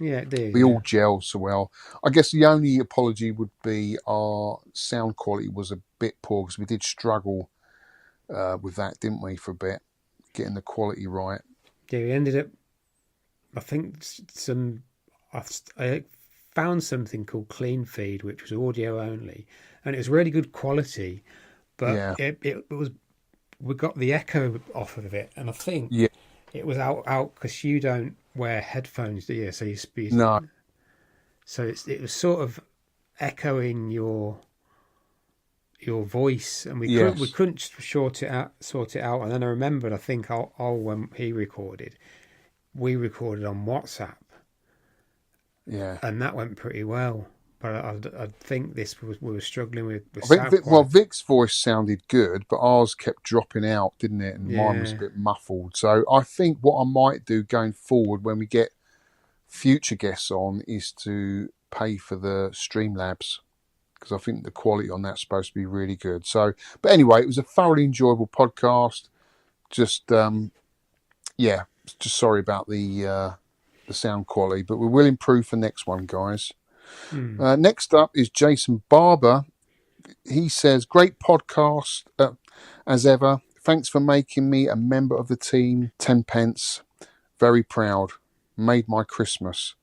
Yeah, it did. We all gel so well. I guess the only apology would be our sound quality was a bit poor, because we did struggle with that, didn't we, for a bit, getting the quality right. Yeah, we ended up, I think, I found something called Clean Feed, which was audio only, and it was really good quality, but it was, we got the echo off of it, and I think it was out because you don't wear headphones, do you? So you speak. No. So it was sort of echoing your voice, and we couldn't sort it out. And then I remembered, I think, when we recorded on WhatsApp. Yeah. And that went pretty well. But I think we were struggling with Vic's voice sounded good, but ours kept dropping out, didn't it? And mine was a bit muffled. So I think what I might do going forward when we get future guests on is to pay for the Streamlabs, because I think the quality on that's supposed to be really good. So, but anyway, it was a thoroughly enjoyable podcast. Just sorry about the sound quality, but we will improve for next one, guys. Next up is Jason Barber. He says, great podcast as ever. Thanks for making me a member of the team. 10 pence. Very proud. Made my Christmas.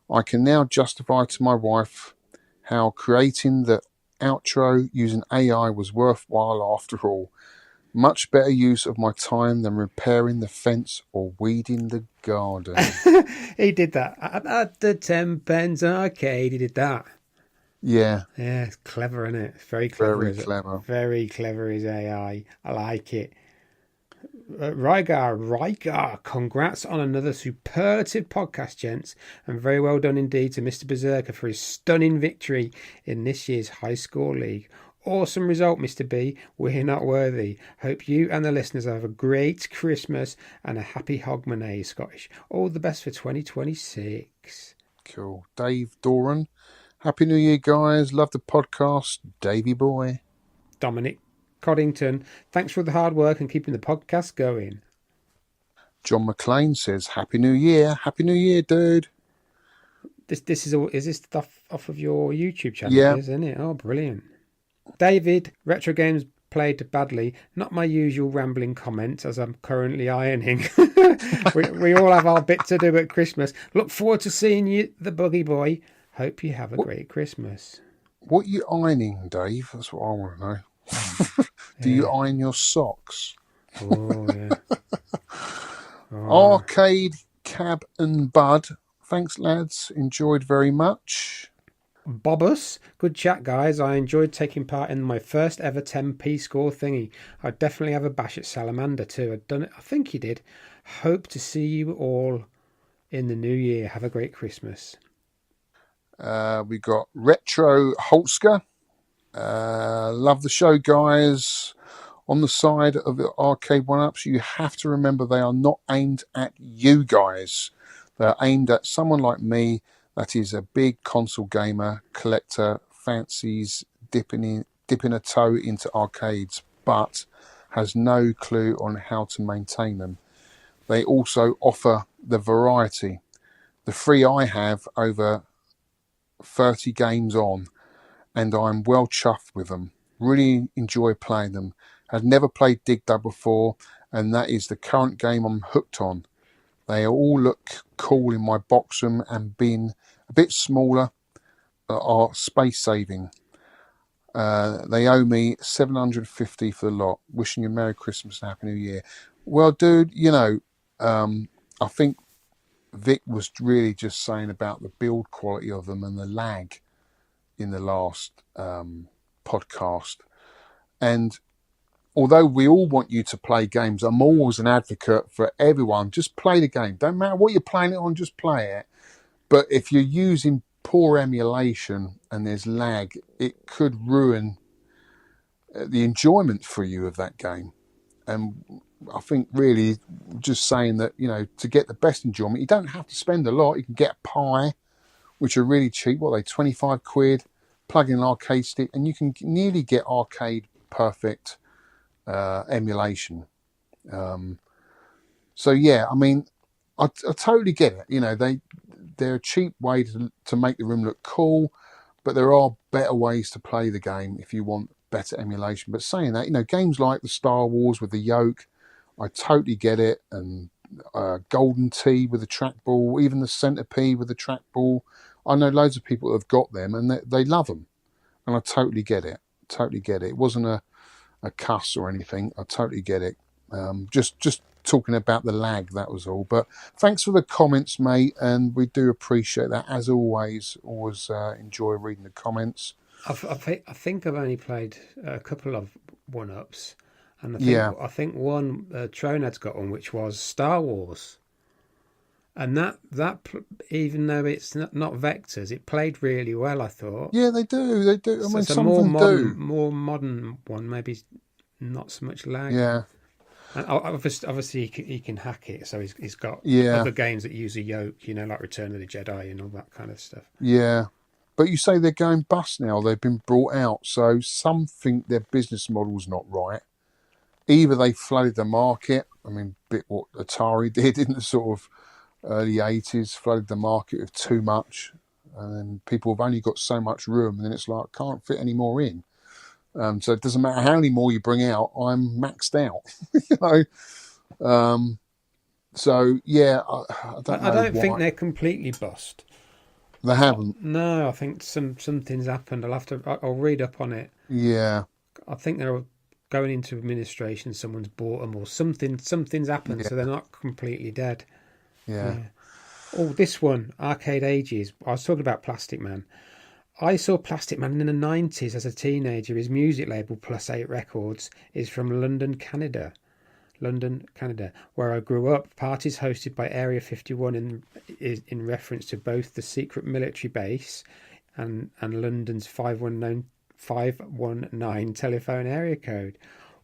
I can now justify to my wife how creating the outro using AI was worthwhile after all. Much better use of my time than repairing the fence or weeding the garden. He did that at the 10 pence arcade. He did that. Yeah. Yeah, it's clever, isn't it? Very clever. Very clever. Very clever is AI. I like it. Rygar, congrats on another superlative podcast, gents, and very well done indeed to Mr. Berserker for his stunning victory in this year's High Score League. Awesome result, Mr. B. We're not worthy. Hope you and the listeners have a great Christmas and a happy Hogmanay, Scottish. All the best for 2026. Cool. Dave Doran. Happy New Year, guys. Love the podcast. Davey boy. Dominic Coddington. Thanks for the hard work and keeping the podcast going. John McLean says, Happy New Year. Happy New Year, dude. Is this stuff off of your YouTube channel, Yeah. isn't it? Oh, brilliant. David, retro games played badly. Not my usual rambling comments as I'm currently ironing. we all have our bit to do at Christmas. Look forward to seeing you, the Buggy Boy. Hope you have a great Christmas. What are you ironing, Dave? That's what I want to know. Do you iron your socks? Oh, yeah. Arcade, Cab and Bud. Thanks, lads. Enjoyed very much. Bobus, good chat, guys. I enjoyed taking part in my first ever 10p score thingy. I'd definitely have a bash at Salamander too. I'd done it. I think he did. Hope to see you all in the new year. Have a great Christmas. We got Retro Holsker. Love the show, guys. On the side of the arcade one-ups, you have to remember they are not aimed at you guys. They're aimed at someone like me that is a big console gamer, collector, fancies dipping a toe into arcades, but has no clue on how to maintain them. They also offer the variety. The three I have over 30 games on, and I'm well chuffed with them. Really enjoy playing them. Had never played Dig Dug before, and that is the current game I'm hooked on. They all look cool in my box room, and being a bit smaller are space saving. They owe me $750 for the lot. Wishing you a Merry Christmas and Happy New Year. Well, dude, I think Vic was really just saying about the build quality of them and the lag in the last podcast. And although we all want you to play games, I'm always an advocate for everyone. Just play the game. Don't matter what you're playing it on, just play it. But if you're using poor emulation and there's lag, it could ruin the enjoyment for you of that game. And I think really just saying that, to get the best enjoyment, you don't have to spend a lot. You can get a Pi, which are really cheap. What are they, 25 quid? Plug in an arcade stick, and you can nearly get arcade perfect emulation. So yeah, I mean, I totally get it. They're a cheap way to make the room look cool, but there are better ways to play the game if you want better emulation. But saying that, games like the Star Wars with the yoke, I totally get it. And Golden Tee with the trackball, even the Centipede with the trackball. I know loads of people that have got them and they love them. And I totally get it. Totally get it. It wasn't a cuss or anything. I totally get it. Just talking about the lag, that was all. But thanks for the comments, mate, and we do appreciate that. As always enjoy reading the comments. I think I've only played a couple of one-ups, and I think one Tronad's got one, which was Star Wars, and that even though it's not vectors, it played really well, I thought. Yeah, they do. I mean, it's some of them do. More modern one, maybe not so much lag. Yeah. And obviously he can hack it, so he's got other games that use a yoke, like Return of the Jedi and all that kind of stuff. Yeah, but you say they're going bust now. They've been brought out, so some think their business model's not right. Either they flooded the market. I mean, a bit what Atari did in the sort of early 80s, flooded the market with too much, and then people have only got so much room, and then it's like, can't fit any more in. So it doesn't matter how many more you bring out, I'm maxed out. So yeah, I don't think they're completely bust. They haven't. No, I think something's happened. I'll read up on it. Yeah, I think they're going into administration. Someone's bought them, or something's happened, so they're not completely dead. Yeah. Oh, this one, Arcade Ages. I was talking about Plastic Man. I saw Plastic Man in the 90s as a teenager. His music label, Plus 8 Records, is from London, Canada, where I grew up. Parties hosted by Area 51 in reference to both the secret military base and London's 519 telephone area code.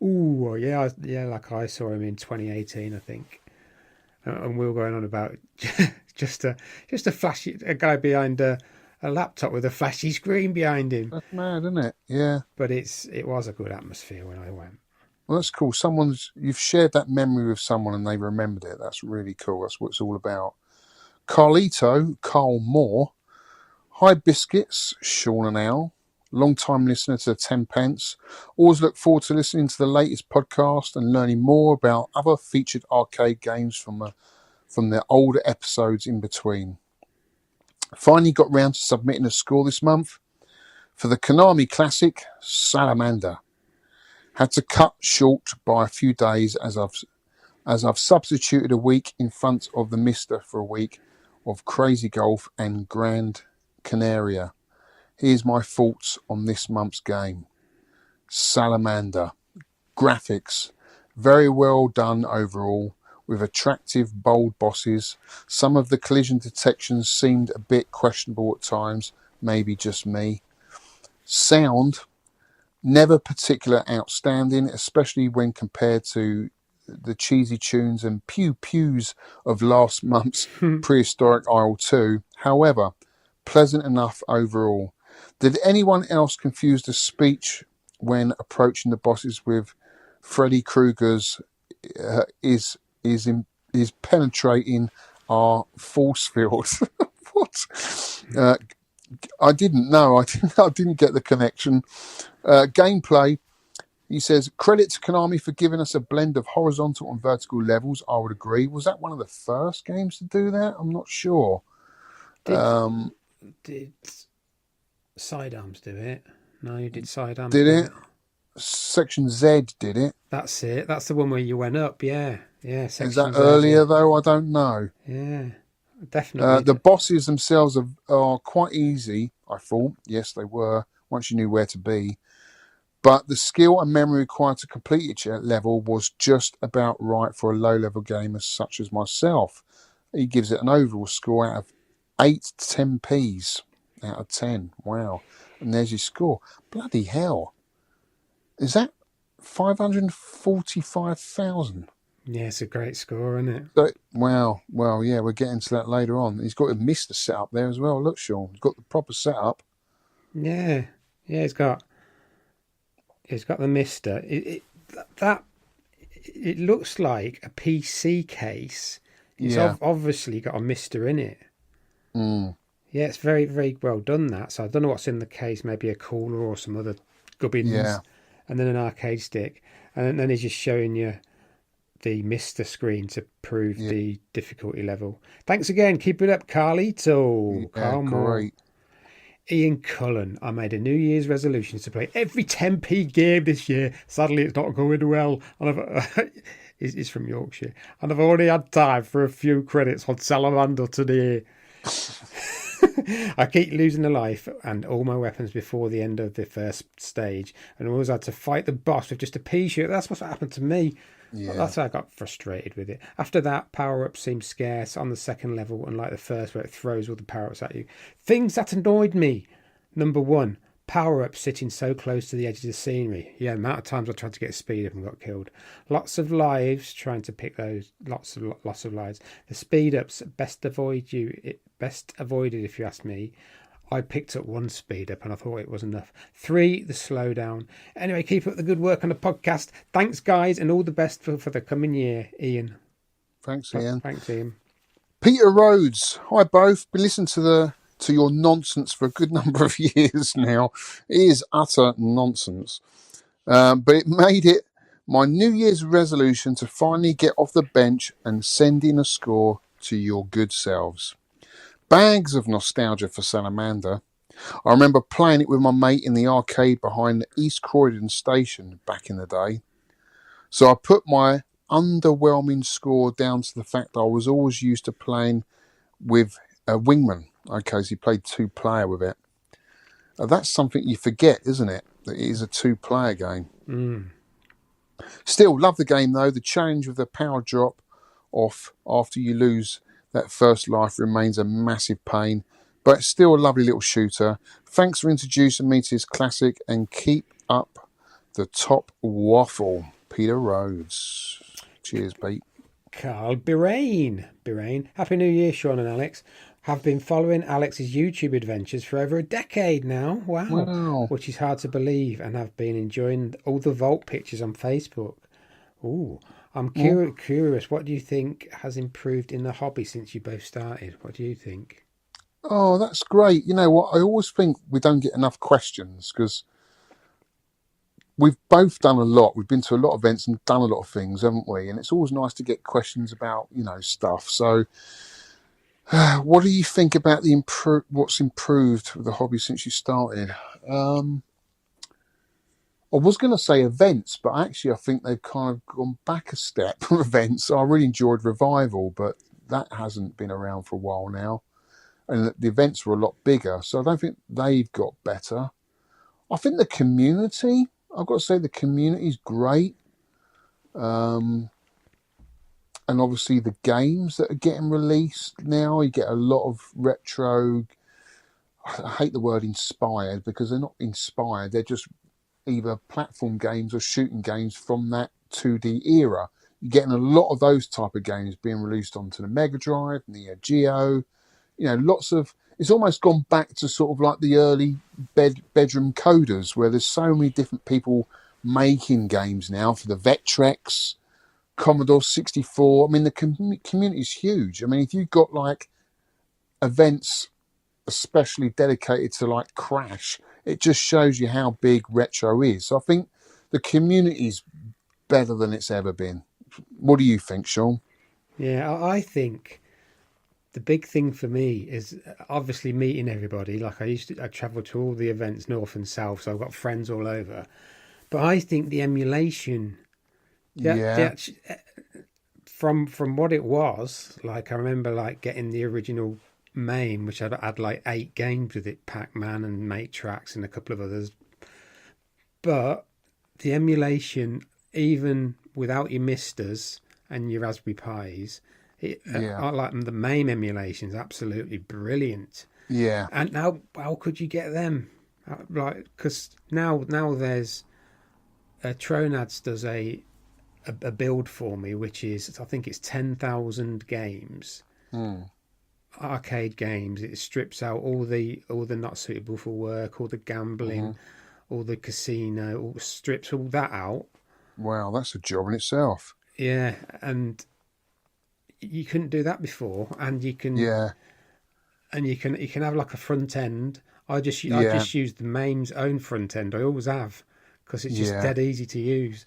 Ooh, yeah, like I saw him in 2018, I think. And we were going on about just a flashy, a guy behind a laptop with a flashy screen behind him. That's mad, isn't it? Yeah. But it was a good atmosphere when I went. Well, that's cool. You've shared that memory with someone and they remembered it. That's really cool. That's what it's all about. Carl Moore. Hi, Biscuits, Sean and Al. long-time listener to 10 Pence. Always look forward to listening to the latest podcast and learning more about other featured arcade games from the older episodes in between. Finally got round to submitting a score this month for the Konami classic Salamander. Had to cut short by a few days as I've substituted a week in front of the Mister for a week of Crazy Golf and Grand Canaria. Here's my thoughts on this month's game. Salamander. Graphics. Very well done overall, with attractive, bold bosses. Some of the collision detections seemed a bit questionable at times, maybe just me. Sound. Never particularly outstanding, especially when compared to the cheesy tunes and pew-pews of last month's Prehistoric Isle 2. However, pleasant enough overall. Did anyone else confuse the speech when approaching the bosses with Freddy Krueger's is penetrating our force field? What? I didn't know. I didn't get the connection. Gameplay. He says, credit to Konami for giving us a blend of horizontal and vertical levels. I would agree. Was that one of the first games to do that? I'm not sure. Did Sidearms do it? No, you did Sidearms Did do it? Section Z did it. That's it. That's the one where you went up. Yeah. Section Is that Z, earlier, though? I don't know. Yeah, definitely. The bosses themselves are quite easy, I thought. Yes, they were, once you knew where to be. But the skill and memory required to complete each level was just about right for a low-level gamer such as myself. He gives it an overall score out of 8 to 10 Ps out of 10. Wow. And there's your score. Bloody hell. Is that 545,000? Yeah, it's a great score, isn't it? So, wow. Well, yeah, we're getting to that later on. He's got a Mister set up there as well. Look, Sean. He's got the proper setup. Yeah, he's got the Mister. It looks like a PC case. It's obviously got a Mister in it. Mm. Yeah, it's very, very well done, that. So I don't know what's in the case. Maybe a cooler or some other gubbins. Yeah. And then an arcade stick. And then he's just showing you the Mister screen to prove the difficulty level. Thanks again. Keep it up, Carlito. Yeah, great. Ian Cullen. I made a New Year's resolution to play every 10p game this year. Sadly, it's not going well. And he's from Yorkshire. And I've only had time for a few credits on Salamander today. I keep losing a life and all my weapons before the end of the first stage, and I always had to fight the boss with just a pea-shirt. That's what happened to me. Yeah. That's how I got frustrated with it. After that, power-ups seemed scarce on the second level, unlike the first where it throws all the power-ups at you. Things that annoyed me. Number 1, power-ups sitting so close to the edge of the scenery. Yeah, the amount of times I tried to get a speed up and got killed. Lots of lives, trying to pick those. Lots of lives. The speed-ups, best avoided if you ask me. I picked up 1 speed up and I thought it was enough. 3, the slowdown. Anyway, keep up the good work on the podcast. Thanks, guys, and all the best for the coming year, Ian. Thanks, Ian. Thanks, Ian. Peter Rhodes. Hi, both. Been listening to your nonsense for a good number of years now. It is utter nonsense. But it made it my New Year's resolution to finally get off the bench and send in a score to your good selves. Bags of nostalgia for Salamander. I remember playing it with my mate in the arcade behind the East Croydon station back in the day. So I put my underwhelming score down to the fact I was always used to playing with a wingman. Okay, so he played 2-player with it. That's something you forget, isn't it? That it is a 2-player game. Mm. Still, love the game though. The challenge with the power drop off after you lose that first life remains a massive pain, but it's still a lovely little shooter. Thanks for introducing me to this classic and keep up the top waffle. Peter Rhodes. Cheers, Pete. Carl Birain. Happy New Year, Sean and Alex. Have been following Alex's YouTube adventures for over a decade now. Wow. Which is hard to believe, and have been enjoying all the vault pictures on Facebook. Ooh. I'm curious, what do you think has improved in the hobby since you both started? What do you think? Oh, that's great. You know what? I always think we don't get enough questions because we've both done a lot. We've been to a lot of events and done a lot of things, haven't we? And it's always nice to get questions about, stuff. So, what do you think about what's improved with the hobby since you started? I was going to say events, but actually I think they've kind of gone back a step from events. I really enjoyed Revival, but that hasn't been around for a while now. And the events were a lot bigger, so I don't think they've got better. I think the community, I've got to say the community's great. And obviously the games that are getting released now, you get a lot of retro, I hate the word inspired because they're not inspired, they're just either platform games or shooting games from that 2D era. You're getting a lot of those type of games being released onto the Mega Drive, Neo Geo. Lots of. It's almost gone back to sort of like the early bedroom coders, where there's so many different people making games now for the Vectrex, Commodore 64. I mean, the community is huge. I mean, if you've got like events especially dedicated to like Crash, it just shows you how big retro is. So I think the community's better than it's ever been. What do you think, Sean? Yeah, I think the big thing for me is obviously meeting everybody. Like I travel to all the events north and south, so I've got friends all over. But I think the emulation, Yeah, from what it was, like I remember like getting the original MAME, which had like 8 games with it, Pac-Man and Matrax and a couple of others. But the emulation, even without your Misters and your Raspberry Pis, yeah, I like them. The MAME emulation is absolutely brilliant. yeah, And how could you get them? Like, because now there's Tronads does a build for me, which is I think it's 10,000 games, arcade games. It strips out all the not suitable for work, all the gambling, all the casino, strips all that out. Wow, that's a job in itself. Yeah, and you couldn't do that before, and Yeah, you can have like a front end. I yeah, just use the MAME's own front end. I always have because it's just yeah, dead easy to use,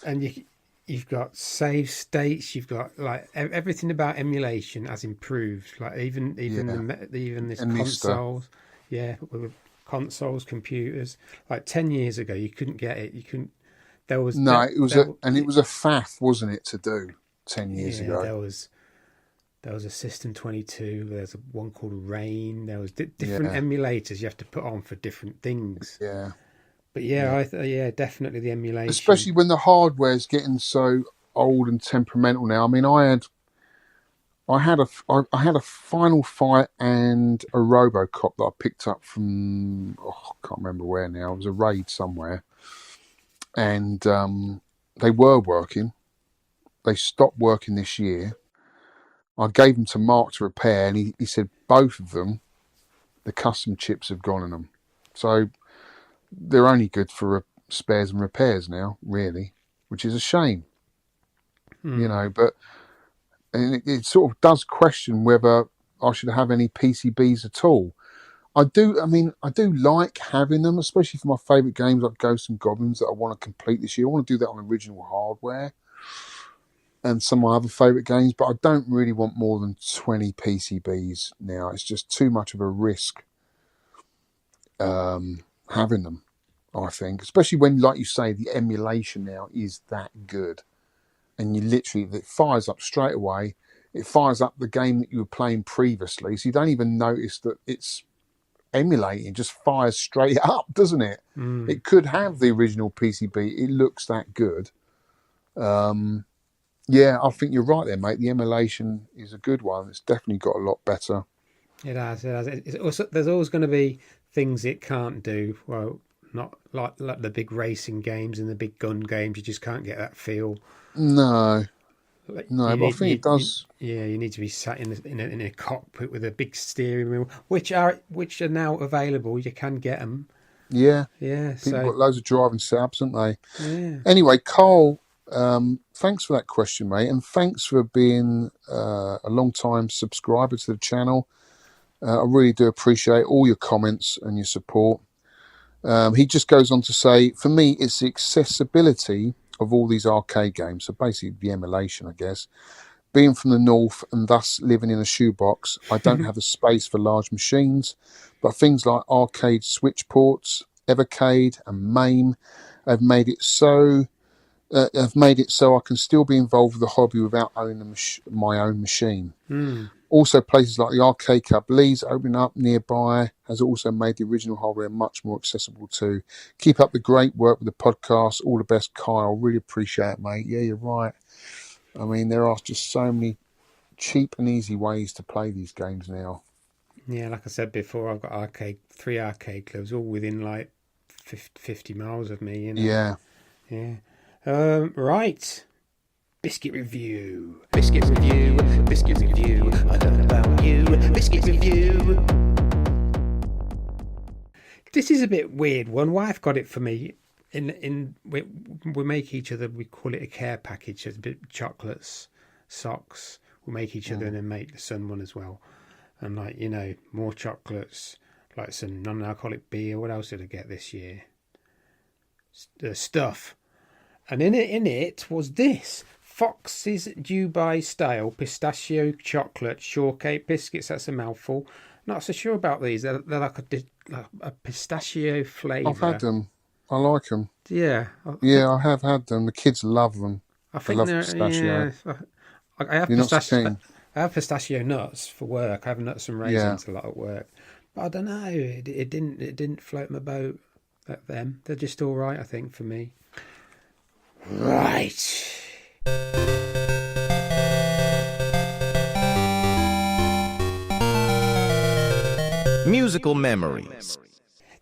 and you've got save states. You've got like everything about emulation has improved. Like yeah. even this And Mister. consoles, yeah, with consoles, computers. Like 10 years ago, you couldn't get it. You couldn't. There was No, that. it was There, and it was a faff, wasn't it, to do 10 years yeah, ago? there was a System 22. There's one called Rain. There was different Yeah, emulators you have to put on for different things. yeah, But yeah. yeah, yeah, definitely the emulation. Especially when the hardware's getting so old and temperamental now. I mean, I had a Final Fight and a RoboCop that I picked up from I can't remember where now. It was a raid somewhere, and they were working. They stopped working this year. I gave them to Mark to repair, and he said both of them, the custom chips have gone in them. So they're only good for spares and repairs now, really, which is a shame, But and it sort of does question whether I should have any PCBs at all. I do. I mean, I do like having them, especially for my favourite games like Ghosts and Goblins that I want to complete this year. I want to do that on original hardware and some of my other favourite games, but I don't really want more than 20 PCBs now. It's just too much of a risk having them, I think. Especially when, like you say, the emulation now is that good. And it fires up straight away. It fires up the game that you were playing previously. So you don't even notice that it's emulating, just fires straight up, doesn't it? It could have the original PCB. It looks that good. Yeah, I think you're right there, mate. The emulation is a good one. It's definitely got a lot better. It has. It has. It's also, there's always going to be things it can't do. Well, not like the big racing games and the big gun games. You just can't get that feel. No, Like no, but I think it does. yeah, you need to be sat in a cockpit with a big steering wheel, which are now available. You can get them. Yeah, Yeah. people So got loads of driving setups, haven't they? yeah. Anyway, Carl, thanks for that question, mate, and thanks for being a long time subscriber to the channel. I really do appreciate all your comments and your support. He just goes on to say, for me, it's the accessibility of all these arcade games. So basically the emulation, I guess. Being from the north and thus living in a shoebox, I don't have the space for large machines, but things like arcade switch ports, Evercade and MAME have made it so I can still be involved with the hobby without owning my own machine. Also, places like the Arcade Cup Leeds opening up nearby has also made the original hardware much more accessible too. Keep up the great work with the podcast. All the best, Kyle. Really appreciate it, mate. Yeah, you're right. I mean, there are just so many cheap and easy ways to play these games now. Yeah, like I said before, I've got three arcade clubs, all within like 50 miles of me. You know? Yeah. Right. Biscuit review. Biscuit review. Biscuit review. I don't know about you. Biscuit review. This is a bit weird. One wife got it for me. We make each other. We call it a care package. It's a bit of chocolates, socks. We make each other and then make the son one as well. And like more chocolates, like some non-alcoholic beer. What else did I get this year? Stuff. And in it was this. Fox's Dubai style pistachio chocolate shortcake biscuits. That's a mouthful. Not so sure about these. They're like a pistachio flavour. I've had them. I like them. Yeah. I have had them. The kids love them. I think love they're pistachio. Yeah, I have You're not pistachio. keen? I have pistachio nuts for work. I have nuts and raisins a lot at work. But I don't know. It didn't float my boat at them. They're just all right, I think, for me. Right. Musical memories.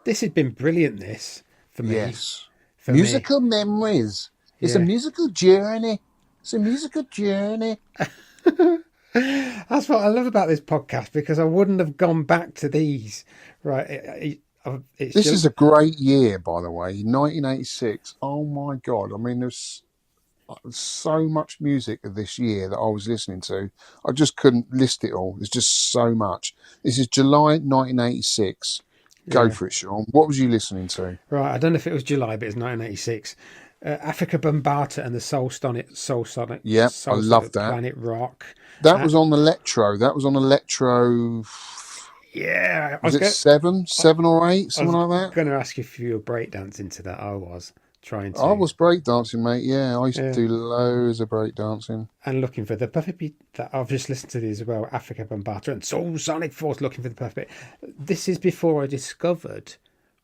This has been brilliant, this, for me. Yes. For Musical me. memories. It's a musical journey. It's a musical journey. That's what I love about this podcast, because I wouldn't have gone back to these. Right. This is a great year, by the way. 1986. Oh, my God. I mean, there's so much music of this year that I was listening to. I just couldn't list it all. There's just so much. This is July 1986. Go for it, Sean. What was you listening to? Right, I don't know if it was July, but it's 1986. Africa Bambaataa and the Soul Sonic. Yep, I love that. Planet Rock. That was on Electro. Yeah. Was it 7 or 8, something like that? I was going to ask you if you were breakdancing to that. I was trying to. I was breakdancing, mate. Yeah, I used to do loads of breakdancing. And looking for the perfect beat. That I've just listened to these as well. Africa Bambaataa and Soul Sonic Force, looking for the perfect beat. This is before I discovered,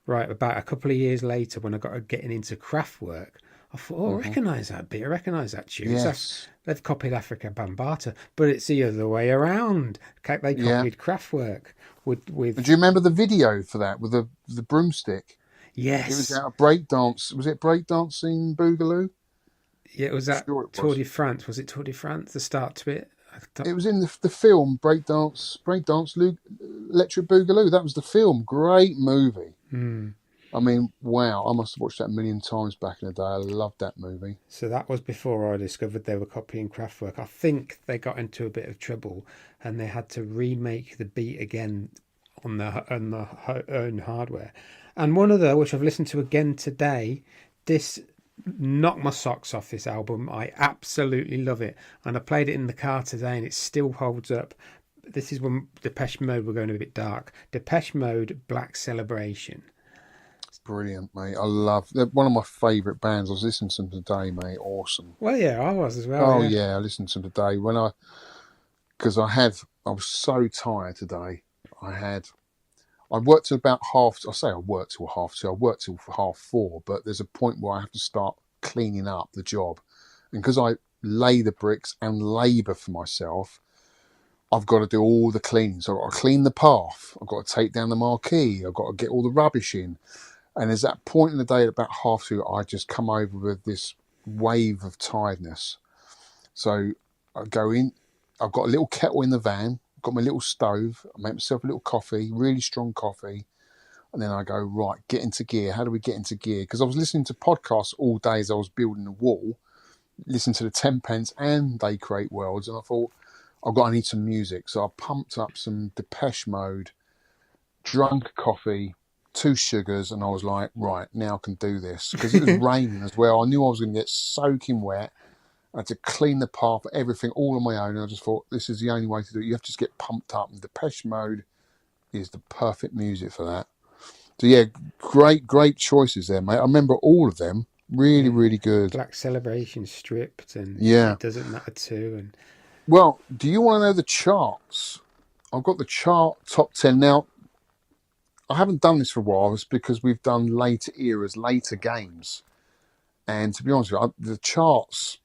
right, about a couple of years later, when I got getting into craft work, I thought, I recognise that beat. I recognise that tune. Yes. So they've copied Africa Bambaataa, but it's the other way around. They copied Kraftwerk with. Do you remember the video for that with the broomstick? Yes. It was out of breakdance. Was it breakdancing Boogaloo? Yeah, it was that Sure it Tour was. de France. Was it Tour de France? The start to it. It was in the film Breakdance Electric Boogaloo. That was the film. Great movie. I mean, wow. I must have watched that a million times back in the day. I loved that movie. So that was before I discovered they were copying Kraftwerk. I think they got into a bit of trouble and they had to remake the beat again on their own hardware. And one other, which I've listened to again today, this knocked my socks off, this album. I absolutely love it. And I played it in the car today and it still holds up. This is when Depeche Mode were going a bit dark. Depeche Mode, Black Celebration. Brilliant, mate. They're one of my favourite bands. I was listening to them today, mate. Awesome. Well, yeah, I was as well. Oh, yeah, I listened to them today. Because I was so tired today. I worked till about I worked till 2:30. I worked till 4:30, but there's a point where I have to start cleaning up the job. And because I lay the bricks and labour for myself, I've got to do all the cleaning. So I've got to clean the path. I've got to take down the marquee. I've got to get all the rubbish in. And there's that point in the day at about 2:30, I just come over with this wave of tiredness. So I go in. I've got a little kettle in the van. I've got my little stove. I make myself a little coffee, really strong coffee. And then I go, right, get into gear. How do we get into gear? Because I was listening to podcasts all day as I was building the wall, listening to the 10 Pence and They Create Worlds. And I thought, I need some music. So I pumped up some Depeche Mode, drunk coffee, 2 sugars, and I was like, right, now I can do this. Because it was raining as well. I knew I was going to get soaking wet. I had to clean the path, everything all on my own. And I just thought, this is the only way to do it. You have to just get pumped up. And Depeche Mode is the perfect music for that. So yeah, great choices there, mate. I remember all of them. Really, really good. Black Celebration stripped, and Yeah. It Doesn't Matter too. And Well, do you want to know the charts? I've got the chart top 10 now. I haven't done this for a while. It's because we've done later eras, later games. And to be honest with you, the charts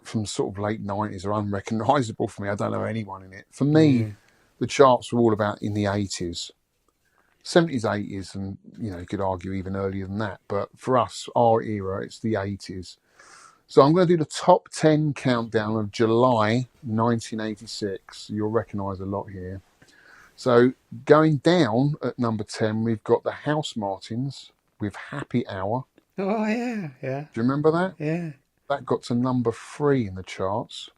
from sort of late 90s are unrecognisable for me. I don't know anyone in it. For me, the charts were all about in the 80s. 70s, 80s, and you could argue even earlier than that. But for us, our era, it's the 80s. So I'm going to do the top 10 countdown of July 1986. You'll recognise a lot here. So going down at number 10, we've got the House Martins with Happy Hour. oh yeah. Do you remember that? Yeah. That got to number 3 in the charts.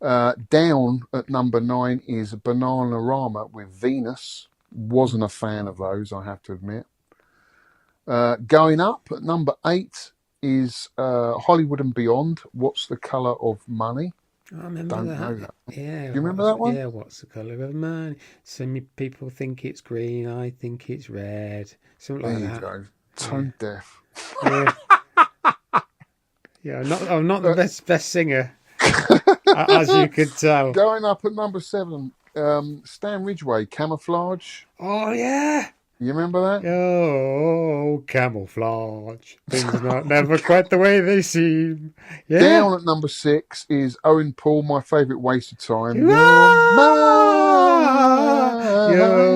Down at number 9 is Bananarama with Venus. Wasn't a fan of those, I have to admit. Going up at number 8 is Hollywood and Beyond. What's the Colour of Money? I remember Don't that. know that. Yeah. Do you remember that one? Yeah. What's the colour of money? Some people think it's green. I think it's red. Something There like you that. go. Tone deaf. Yeah. Yeah. I'm not the best singer, as you could tell. Going up at number 7, Stan Ridgway, Camouflage. Oh yeah. You remember that? Oh, camouflage. Things not never quite the way they seem. Yeah. Down at number 6 is Owen Paul, My Favourite Waste of Time. You're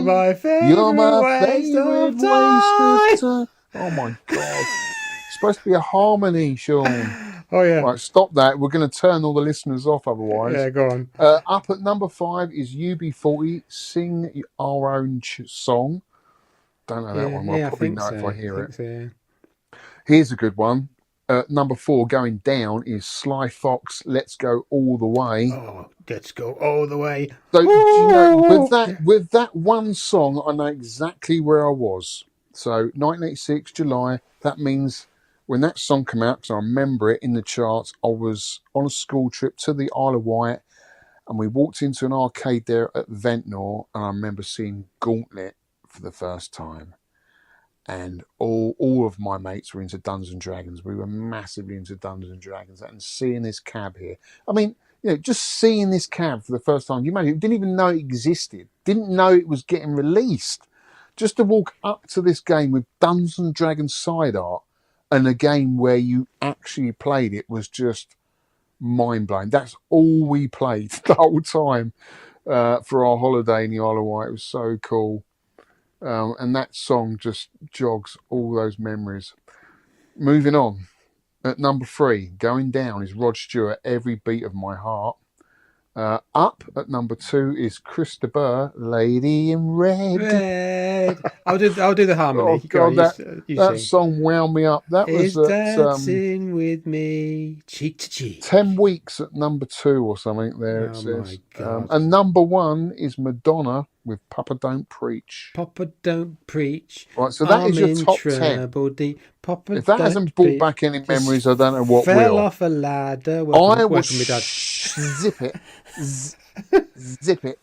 my favourite waste of time. Oh my God. It's supposed to be a harmony, Sean. Oh yeah. Right, stop that. We're going to turn all the listeners off otherwise. Yeah, go on. Up at number 5 is UB40, Sing Our Own Song. Don't know that one. I'll probably know it if I hear it. So, yeah. Here's a good one. Number 4 going down is Sly Fox, Let's Go All the Way. Oh, let's go all the way. So do you know, with that one song, I know exactly where I was. So 1986 July. That means when that song came out, because I remember it in the charts, I was on a school trip to the Isle of Wight, and we walked into an arcade there at Ventnor, and I remember seeing Gauntlet for the first time. And all of my mates were into Dungeons and Dragons. We were massively into Dungeons and Dragons, and seeing this cab here. I mean, just seeing this cab for the first time. You didn't even know it existed. Didn't know it was getting released. Just to walk up to this game with Dungeons and Dragons side art and a game where you actually played it was just mind blowing. That's all we played the whole time for our holiday in the Isle of Wight. It was so cool. And that song just jogs all those memories. Moving on. At number 3, going down is Rod Stewart, Every Beat of My Heart. Up at number 2 is Chris de Burgh, Lady in Red. Red. I'll do the harmony. Oh God, that song wound me up. That is was dancing with me, cheek to cheek. 10 weeks at number 2 or something there. It says. My God. And number 1 is Madonna with Papa Don't Preach. Papa Don't Preach. Right, so that is your top 10. Papa If that hasn't brought back any memories, I don't know what will. Fell off a ladder. I will zip it. Zip it.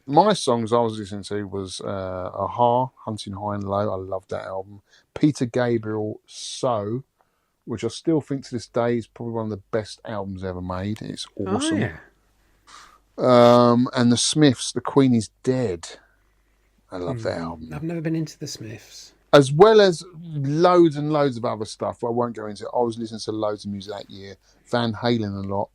My songs I was listening to was Aha, Hunting High and Low. I love that album. Peter Gabriel, So, which I still think to this day is probably one of the best albums ever made. It's awesome. Oh, yeah. And the Smiths, The Queen is Dead. I love that album. I've never been into the Smiths. As well as loads and loads of other stuff. I won't go into it. I was listening to loads of music that year. Van Halen a lot.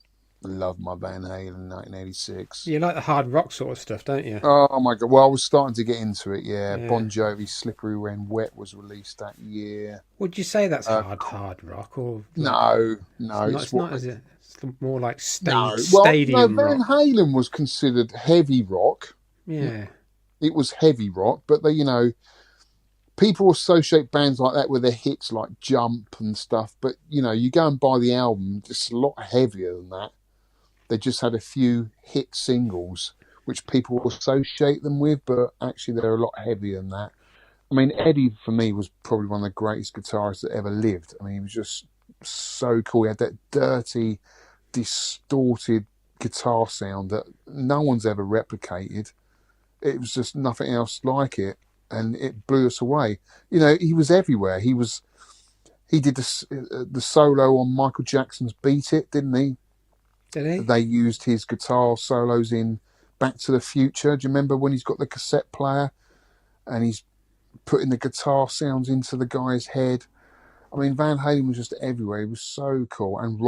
I love my Van Halen 1986. You like the hard rock sort of stuff, don't you? Oh my God. Well, I was starting to get into it, yeah. Bon Jovi, Slippery When Wet was released that year. Would you say that's hard rock? Or No. It's not, is it? It's more like stadium Van rock. Halen was considered heavy rock. Yeah. It was heavy rock, but they, people associate bands like that with their hits like Jump and stuff, but you go and buy the album, it's a lot heavier than that. They just had a few hit singles which people associate them with, but actually they're a lot heavier than that. I mean, Eddie for me was probably one of the greatest guitarists that ever lived. I mean, he was just so cool. He had that dirty, distorted guitar sound that no one's ever replicated. It was just nothing else like it, and it blew us away. He was everywhere. He did the solo on Michael Jackson's "Beat It," didn't he? Did he? They used his guitar solos in Back to the Future. Do you remember when he's got the cassette player and he's putting the guitar sounds into the guy's head? I mean, Van Halen was just everywhere. He was so cool. And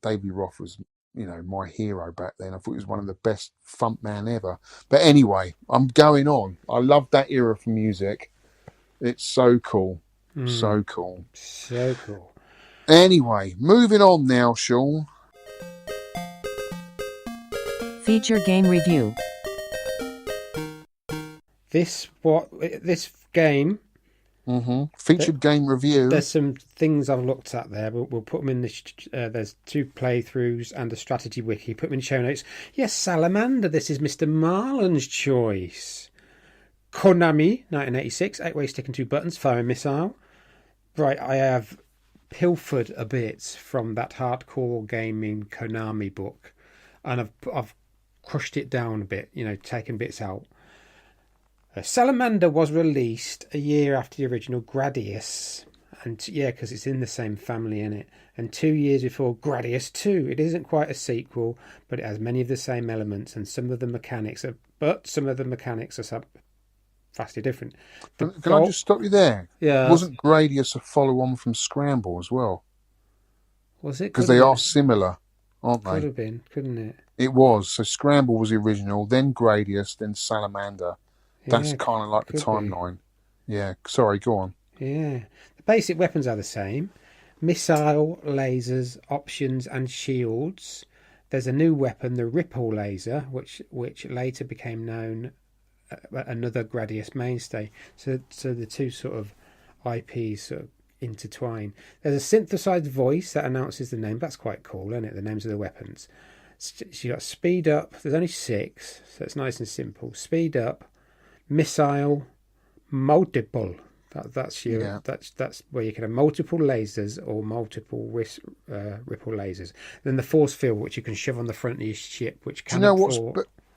Davey Roth was, my hero back then. I thought he was one of the best front man ever. But anyway, I'm going on. I love that era for music. It's so cool. So cool. So cool. Anyway, moving on now, Sean. Feature game review. This game. Featured game review. There's some things I've looked at there. We'll put them in this. There's 2 playthroughs and a strategy wiki. Put them in show notes. Yes, Salamander. This is Mr. Marlon's choice. Konami, 1986. 8-way stick and 2 buttons. Firing missile. Right, I have pilfered a bit from that hardcore gaming Konami book, and I've crushed it down a bit. Taken bits out. Salamander was released a year after the original Gradius, and because it's in the same family in it, and 2 years before Gradius 2. It isn't quite a sequel, but it has many of the same elements, and some of the mechanics are vastly different. Can I just stop you there? Yeah. Wasn't Gradius a follow-on from Scramble as well? Was it? Because they are similar, aren't they? Could have been, couldn't it? It was. So Scramble was the original, then Gradius, then Salamander. That's kind of like the timeline. Yeah, sorry, go on. Yeah. The basic weapons are the same. Missile, lasers, options and shields. There's a new weapon, the Ripple laser, which later became known another Gradius mainstay. So the two sort of IPs sort of intertwine. There's a synthesized voice that announces the name. That's quite cool, isn't it? The names of the weapons. So you got speed up. There's only 6, so it's nice and simple. Speed up. Missile, multiple. That's where you can have multiple lasers or multiple ripple lasers. Then the force field, which you can shove on the front of your ship, which can. Do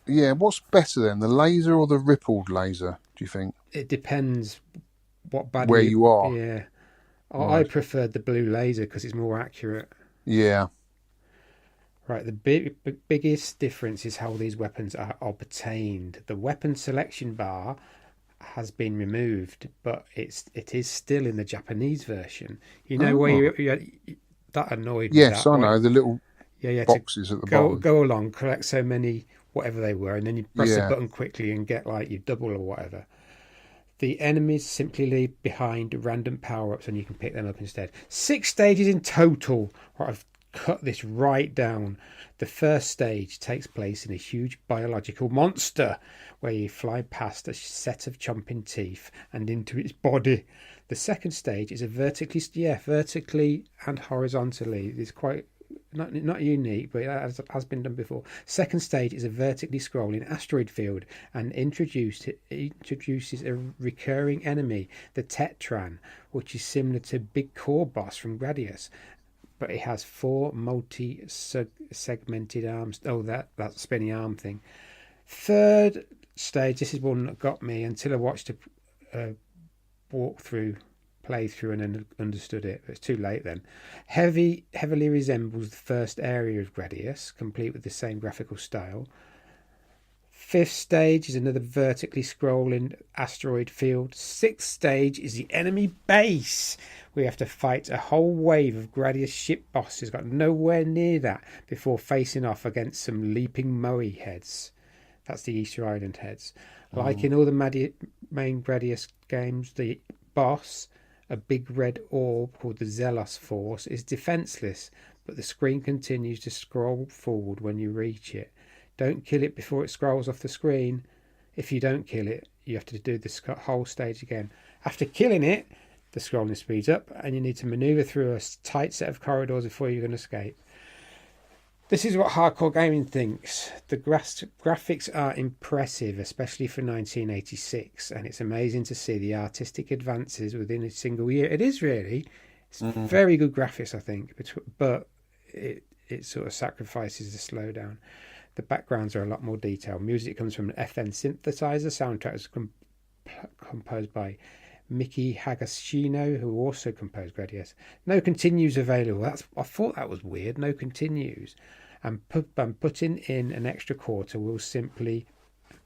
you know what's better then, the laser or the rippled laser? Do you think? It depends what bad where you are. Yeah, right. I preferred the blue laser because it's more accurate. Yeah. Right, the biggest difference is how these weapons are obtained. The weapon selection bar has been removed, but it is still in the Japanese version. Where you that annoyed me. Yes, I know, the little boxes at the bottom. Go along, collect so many, whatever they were, and then you press the button quickly and get like your double or whatever. The enemies simply leave behind random power-ups and you can pick them up instead. 6 stages in total. Right, I've cut this right down. The first stage takes place in a huge biological monster where you fly past a set of chomping teeth and into its body. The second stage is a vertically and horizontally. It's quite not unique, but it has been done before. Second stage is a vertically scrolling asteroid field and introduces a recurring enemy, the Tetran, which is similar to Big Core Boss from Gradius. But it has 4 multi-segmented arms. Oh, that spinny arm thing. Third stage, this is one that got me until I watched a playthrough, and then understood it. It's too late then. Heavily resembles the first area of Gradius, complete with the same graphical style. 5th stage is another vertically scrolling asteroid field. 6th stage is the enemy base. We have to fight a whole wave of Gradius ship bosses. Got nowhere near that before facing off against some leaping Moe heads. That's the Easter Island heads. Like in all the main Gradius games, the boss, a big red orb called the Zelos Force, is defenseless, but the screen continues to scroll forward when you reach it. Don't kill it before it scrolls off the screen. If you don't kill it, you have to do this whole stage again. After killing it, the scrolling speeds up, and you need to maneuver through a tight set of corridors before you can escape. This is what hardcore gaming thinks. The graphics are impressive, especially for 1986, and it's amazing to see the artistic advances within a single year. It is really. It's very good graphics, I think, but it sort of sacrifices the slowdown. The backgrounds are a lot more detailed. Music comes from an FN synthesizer. Soundtrack was composed by Miki Hagashino, who also composed Gradius. No continues available. I thought that was weird. No continues. And putting in an extra quarter will simply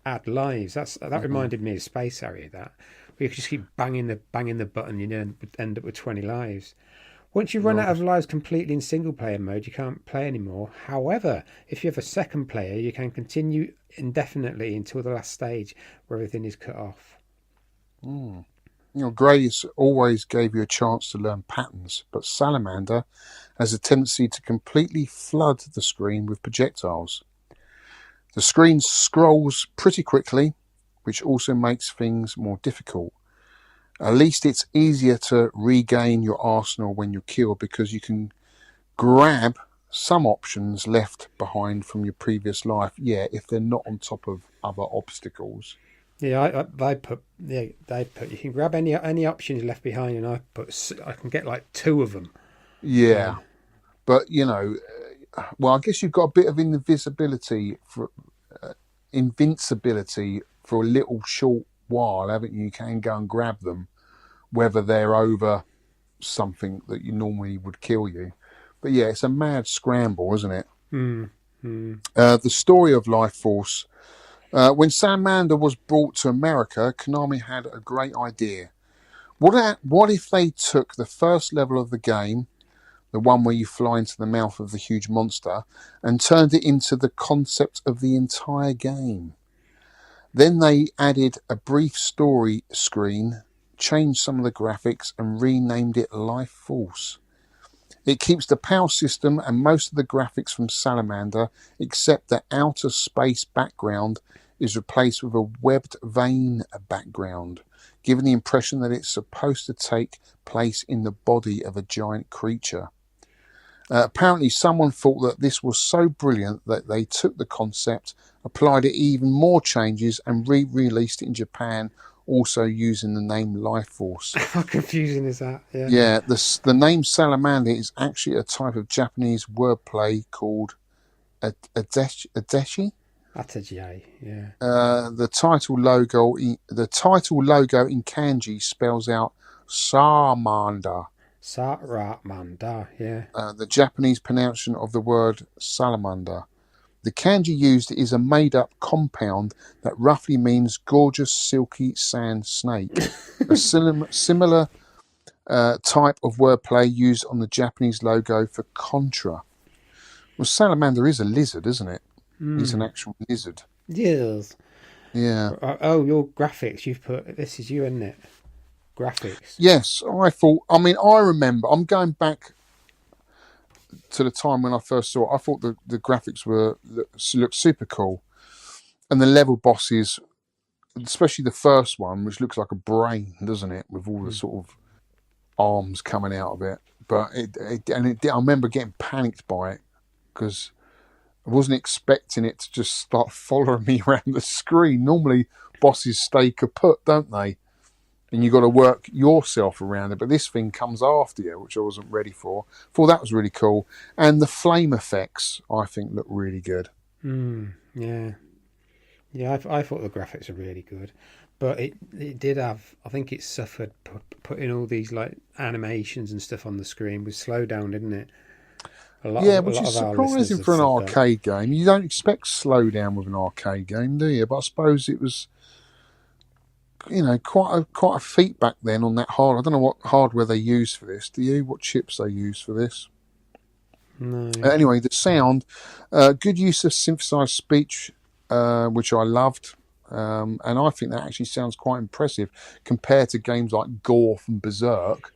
add lives. That reminded me of Space Harrier. That where you just keep banging the button, you end up with 20 lives. Once you run out of lives completely in single player mode, you can't play anymore. However, if you have a second player, you can continue indefinitely until the last stage where everything is cut off. Gradius always gave you a chance to learn patterns, but Salamander has a tendency to completely flood the screen with projectiles. The screen scrolls pretty quickly, which also makes things more difficult. At least it's easier to regain your arsenal when you're killed, because you can grab some options left behind from your previous life, if they're not on top of other obstacles. Yeah, they put you can grab any options left behind, and I can get like 2 of them. Yeah. But I guess you've got a bit of invincibility for a little short while, haven't you? You can go and grab them, whether they're over something that you normally would kill you. But yeah, it's a mad scramble, isn't it? The story of Life Force. When Salamander was brought to America, Konami had a great idea. What if they took the first level of the game, the one where you fly into the mouth of the huge monster, and turned it into the concept of the entire game? Then they added a brief story screen, changed some of the graphics, and renamed it Life Force. It keeps the PAL system and most of the graphics from Salamander, except the outer space background is replaced with a webbed vein background, giving the impression that it's supposed to take place in the body of a giant creature. Apparently someone thought that this was so brilliant that they took the concept, applied it even more changes, and re-released it in Japan, also using the name Life Force. How confusing is that? Yeah, the name Salamander is actually a type of Japanese wordplay called adeshi. Ataji, yeah. The title logo in kanji spells out Salamander. Salamander, yeah. The Japanese pronunciation of the word salamander. The kanji used is a made-up compound that roughly means gorgeous silky sand snake. A similar type of wordplay used on the Japanese logo for Contra. Well, salamander is a lizard, isn't it? He's an actual lizard. Yes. Yeah. Oh, your graphics. You've put this is you, isn't it? Graphics. Yes, I remember. I'm going back to the time when I first saw it. I thought the graphics looked super cool, and the level bosses, especially the first one, which looks like a brain, doesn't it, with all the sort of arms coming out of it. But I remember getting panicked by it because I wasn't expecting it to just start following me around the screen. Normally, bosses stay kaput, don't they? And you've got to work yourself around it. But this thing comes after you, which I wasn't ready for. Thought that was really cool. And the flame effects, I think, look really good. Yeah. Yeah, I thought the graphics were really good. But it did have, I think it suffered putting all these like animations and stuff on the screen with slowdown, didn't it? Which is surprising for an arcade game. You don't expect slowdown with an arcade game, do you? But I suppose it was, quite a feat back then on that hardware. I don't know what hardware they use for this. Do you? What chips they use for this? No. Anyway, the sound, good use of synthesized speech, which I loved. And I think that actually sounds quite impressive compared to games like Gorf and Berserk.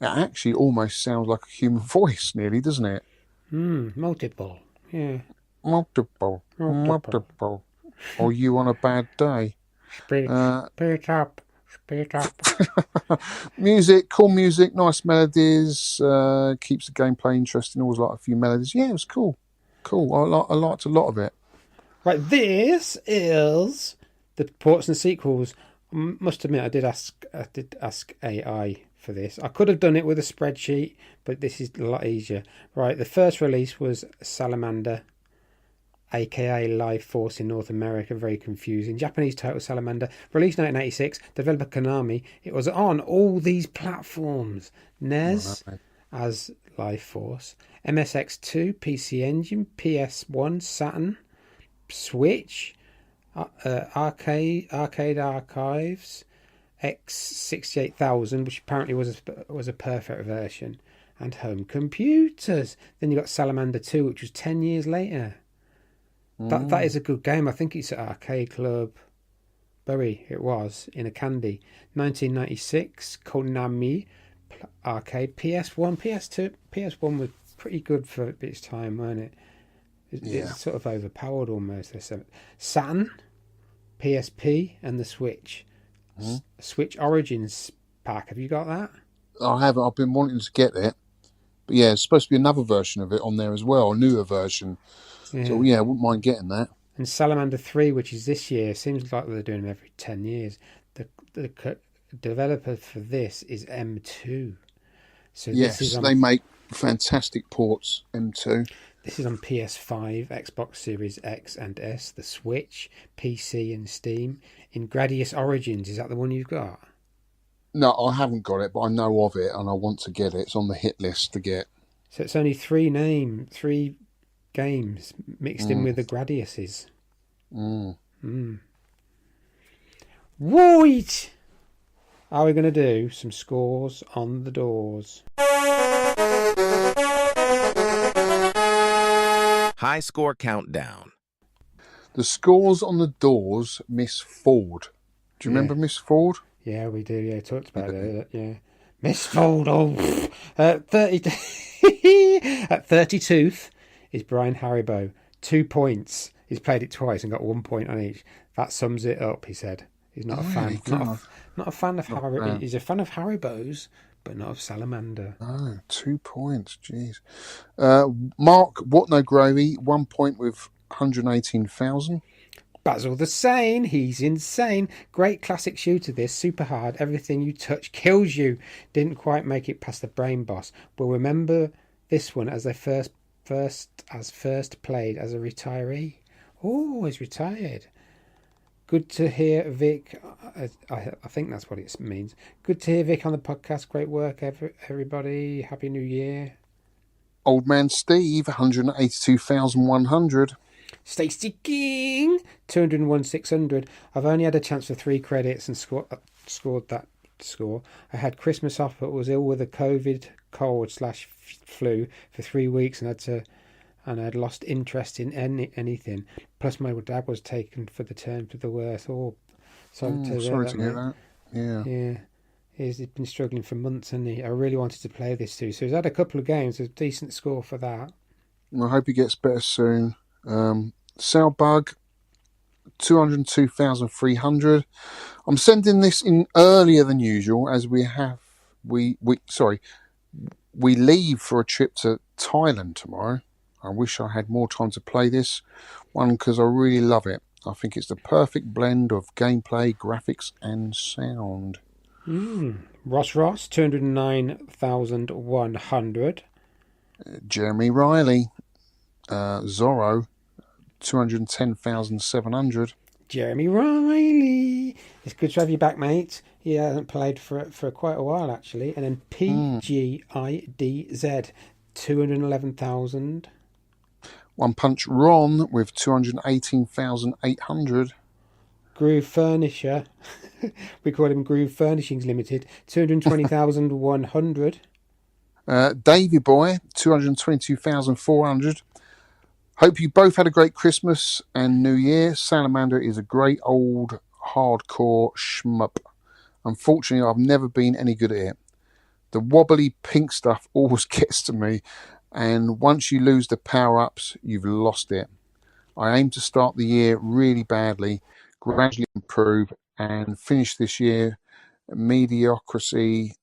It actually almost sounds like a human voice, nearly, doesn't it? Multiple. Yeah. Multiple. Or you on a bad day. Speak up. Speed up. Music, cool music, nice melodies, keeps the gameplay interesting. Always like a few melodies. Yeah, it was cool. Cool. I liked a lot of it. Right, this is the ports and sequels. Must admit, I did ask AI for this. I could have done it with a spreadsheet, but this is a lot easier. Right, the first release was Salamander, aka Life Force in North America. Very confusing. Japanese title Salamander, released 1986. Developer Konami. It was on all these platforms: NES as Life Force, MSX2, PC Engine, PS1, Saturn, Switch, Arcade Archives, X68000, which apparently was a perfect version, and home computers. Then you got Salamander 2, which was 10 years later. That is a good game. I think it's at Arcade Club Bury. It was in a candy. 1996, Konami Arcade, PS1, PS2. PS1 was pretty good for its time, wasn't it? It's sort of overpowered almost. Saturn, PSP, and the Switch. Switch Origins pack. Have you got that? I haven't. I've been wanting to get it. But yeah, it's supposed to be another version of it on there as well, a newer version. Yeah. So yeah, I wouldn't mind getting that. And Salamander 3, which is this year, seems like they're doing them every 10 years. The developer for this is M2. So Yes, this is they make fantastic ports, M2. This is on PS5, Xbox Series X and S, the Switch, PC and Steam. In Gradius Origins, is that the one you've got? No, I haven't got it, but I know of it and I want to get it. It's on the hit list to get. So it's only three games mixed in with the Gradiuses. Right! Are we going to do some scores on the doors? High score countdown. The scores on the doors, Miss Ford. Do you remember Miss Ford? Yeah, we do. Yeah, talked about it. Yeah. Miss Ford. 30 at 32th is Brian Haribo. 2 points. He's played it twice and got 1 point on each. That sums it up, he said. He's not a fan. Not a fan of Haribo. He's a fan of Haribo's, but not of Salamander. Oh, 2 points. Jeez. Mark What No Gravy, 1 point with 118,000. Basil the Sane, he's insane. Great classic shooter this, super hard. Everything you touch kills you. Didn't quite make it past the brain boss. We'll remember this one as they first played as a retiree. Oh, he's retired. Good to hear Vic. I think that's what it means. Good to hear Vic on the podcast. Great work, everybody. Happy New Year. Old Man Steve, 182,100. Stacey King, 201,600. I've only had a chance for 3 credits and scored that score. I had Christmas off, but was ill with a COVID cold/flu for 3 weeks and I'd lost interest in anything. Plus, my dad was taken for the turn for the worse. Oh, sorry to hear that. Yeah. He's been struggling for months, hasn't he? I really wanted to play this too. So he's had a couple of games, a decent score for that. I hope he gets better soon. Cellbug, 202,300. I'm sending this in earlier than usual as we leave for a trip to Thailand tomorrow. I wish I had more time to play this one because I really love it. I think it's the perfect blend of gameplay, graphics and sound. Ross, 209,100. Jeremy Riley, Zorro, 210,700. Jeremy Riley. It's good to have you back, mate. He hasn't played for quite a while, actually. And then PGIDZ, 211,000. One Punch Ron with 218,800. Groove Furnisher. We call him Groove Furnishings Limited, 220,100. Davy Boy, 222,400. Hope you both had a great Christmas and New Year. Salamander is a great old hardcore shmup. Unfortunately, I've never been any good at it. The wobbly pink stuff always gets to me, and once you lose the power-ups, you've lost it. I aim to start the year really badly, gradually improve, and finish this year Mediocrity.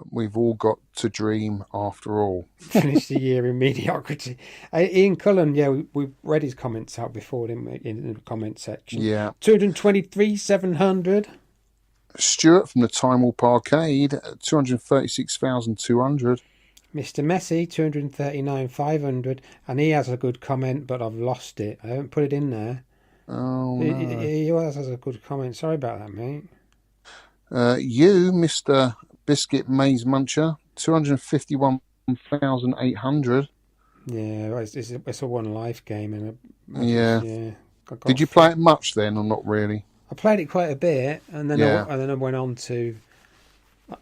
We've all got to dream after all. Finish the year in mediocrity. Ian Cullen, yeah, we read his comments out before, didn't we, in the comment section. Yeah. 223,700. Stuart from the Time Warp Arcade, 236,200. Mr. Messi, 239,500. And he has a good comment, but I've lost it. I haven't put it in there. Oh, no. He always has a good comment. Sorry about that, mate. You, Mr. Biscuit Maze Muncher, 251,800. Yeah, it's a one life game. And yeah. Did you play it much then, or not really? I played it quite a bit, and then I went on to